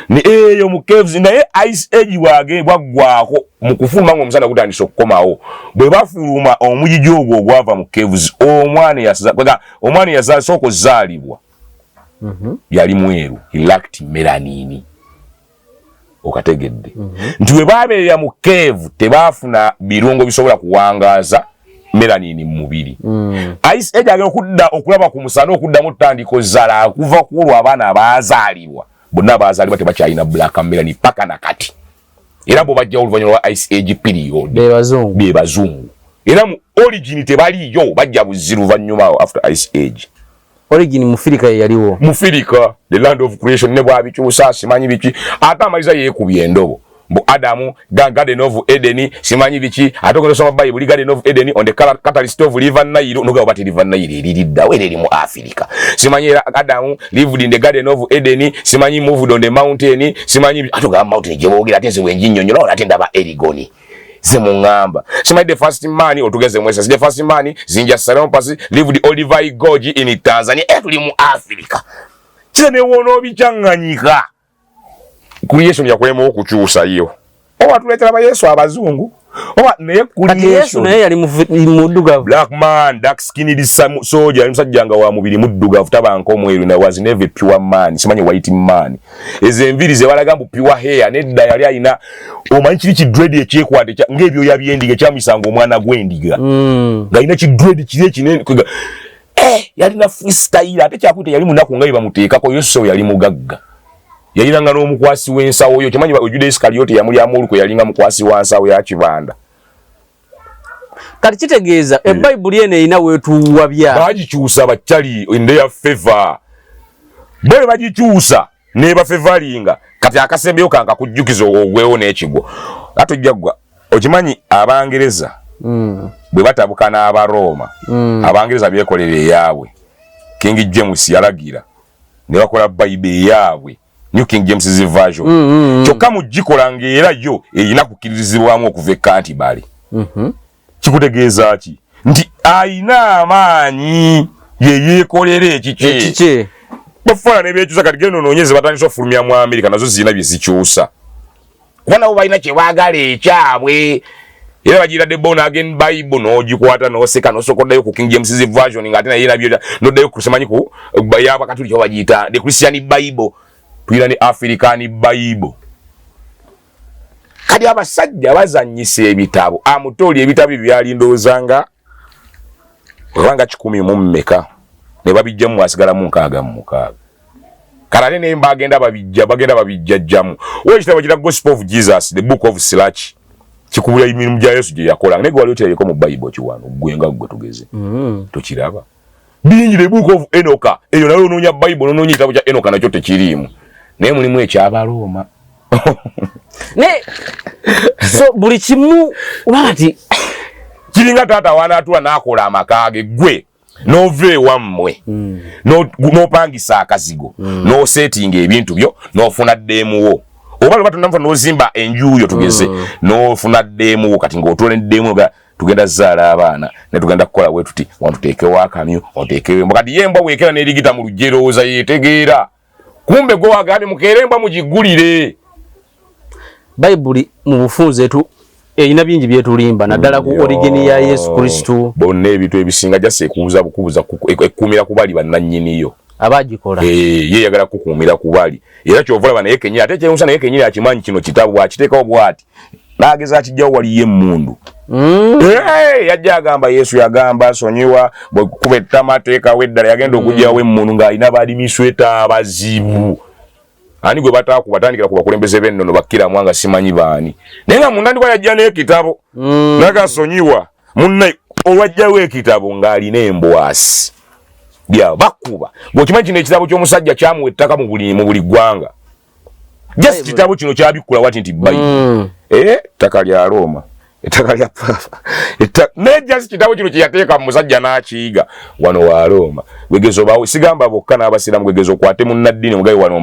ni eyo mu caves naye ice age wage bwaggwako mu kufuluma ng'omusana gutandise okukomawo bwe bafuluma omugigi ogwo ogwava mu caves omwana yaza sooka ozaalibwa yali mweru he lacked melanin okategedde nti bwe babeerera mu cave tebaafuna birungo bisobola kuwangaaza melanin mu mubiri ice age agenda okudda okulaba ku musana okuddamu ttandika ozala okuva ku olwo abaana abaazaalibwa bonna bazali bate bakyalina black melanie paka nakati era bo bajja oluvannyuma lwa ice age period be bazungu era mu origin tebaliyo bajja buziru luvannyuma after ice age. Origin mufirika yaliwo mufirika the land of creation ne bwabikyusa simanyi biki ate amaliza yeekubye endobo bu Adamu Garden of Eden simanyi biki atokero soma Bible Garden of Eden on the catalyst of river Nile no bati river Nile lilidda wele mu Africa simanyi era Adamu lived in the Garden of Eden simanyi moved on the mountain simanyi atoga mountain jebogera ateze wenjinyonyo no atenda ba Erigoni semungamba simanyi the first man otugeze mwesa the first man zinja salon pass lived Oliver Gorge in Tanzania etuli mu Africa kine wono bichanganyika creation ya kwemo okukyusa iyo oba tuletera ba Yesu abazungu oba ne creation Yesu naye yali muddugavu black man dark skinned soldier musajjanga wa mubiri muddugavu tabanko omweru na was never pure man simanyi white man ezemviri ze balagambu pure hair nedda yali alina omanyi kiri ki dread ekyekwate ngebyo yabyendige kyamisango omwana gwendiga nga ina ki dread kire kinene yali na freestyle ate kyakwite yali munaku nga bamuteekako Yesu yali mugagga yaliranga n'omukwasi w'ensawo oyo kimanyi ba Judas Iscariot yamuli amuluko yalinga mukwasi wa nsawo ya kibanda kati kitegeeza eBayibuli ene ina wetuwa bya bagikyusa bakyali in their favor bwe bagikyusa ne ba favoringa kati akasembeyo kanka kujjukiza ogwewo n'ekigo atujjagwa okimanyi abangereza bwe batabuka n'abaroma abangereza byekolera eyaabwe King James yalagira ne bakola Bible yaabwe New King James version kyokka mugikola ng'era yo erina kukirizibwamu okuva ekantibali kikutegeeza ki nti ayina amaanyi yeyeekolera ekiki bafuna ne byekyusa kati genda onoonyeze batandisa ofulumya mu Amerika nazo zirina bye zikyusa kuba nabo balina kye baagala ekyabwe era bagira the born again Bible n'ogikwata n'oseka n'osokoddayo ku King James version ng'ate naye nabyo n'oddayo kusimanyi ku y'abakatuliki bagiyita the Christian Bible tuyina ne African Bible kati abasajja bazannyisa ebitabo amutooli ebitabo byali ndoozanga obanga 10 mu mmeka ne babijjamu asigalamu 6 kalale ne bagenda babijjajjamu wekitabo kira Gospel of Jesus the book of Sirach kikubula emirimu gya Yesu gye yakola ne gwe wali otereko mu Bible kiwano gwenga gwe tugeze tokiraba bingi the book of Enoka eyo nayo onoonya Bible onoonya ekitabo kya Enoka nakyo tekiriimu naye mulimu ekyabaloma ne so buli kimu wati kiringa taata wanaatula n'akola amakaage gwe nove wammwe n'opangisa akazigo n'osetinga ebintu byo n'ofuna ddeemuwo oba lwe batonda n'ozimba enjuuyo tugeze n'ofuna ddeemuwo kati ng'otula n'eddeemuwo tugenda zaala abaana ne tugenda kukola bwe tuti wantuteekewo akamyu onteekewo embwa kati yembwa bwekera n'erigita mu lujerooza yeetegeera kumbe gwe wagambye mukeere embwa mugigulire Bayibuli mu bufunze etu erina bingi byetulimba naddala ku origin ya Yesu Kristo bonna ebintu ebisinga jase kubuza ekkuumira ku bali bannannyiniyo abagikola ye yagala kukuumira ku bali era kyovala naye kenyini ate kyewusa naye kenyini akimanyi kino kitabu akiteekawo bw'ati n'ageza akijjawo waliyo emmundu yajja agamba Yesu yagamba sonyiwa bwe kuba ettama teekawo eddala yagenda okugyawo emmundu ng'alina balimisweta abazibu ani gwe bataaku batandikira ku bakulembeze b'ennono bakkira mwanga simanyi baani naye nga munda ndikwa yajja n'ekitabo nagasonyiwa munne olwajjawo ekitabo ng'alina embwasi bya bakuba ng'okimanyi kino ekitabo ky'omusajja kyamuwa ettaka mu buli ggwanga just kitabo kino kyabikkula wati nti Bayibuli ettaka lya Roma ettaka lya Papa ne just kitabo kino kye yateeka mu musajja n'akiyiga wano wa Roma gwegezo bawe sigamba bokka n'abasiramu gwegezo kwate munnaddiini mugabe wano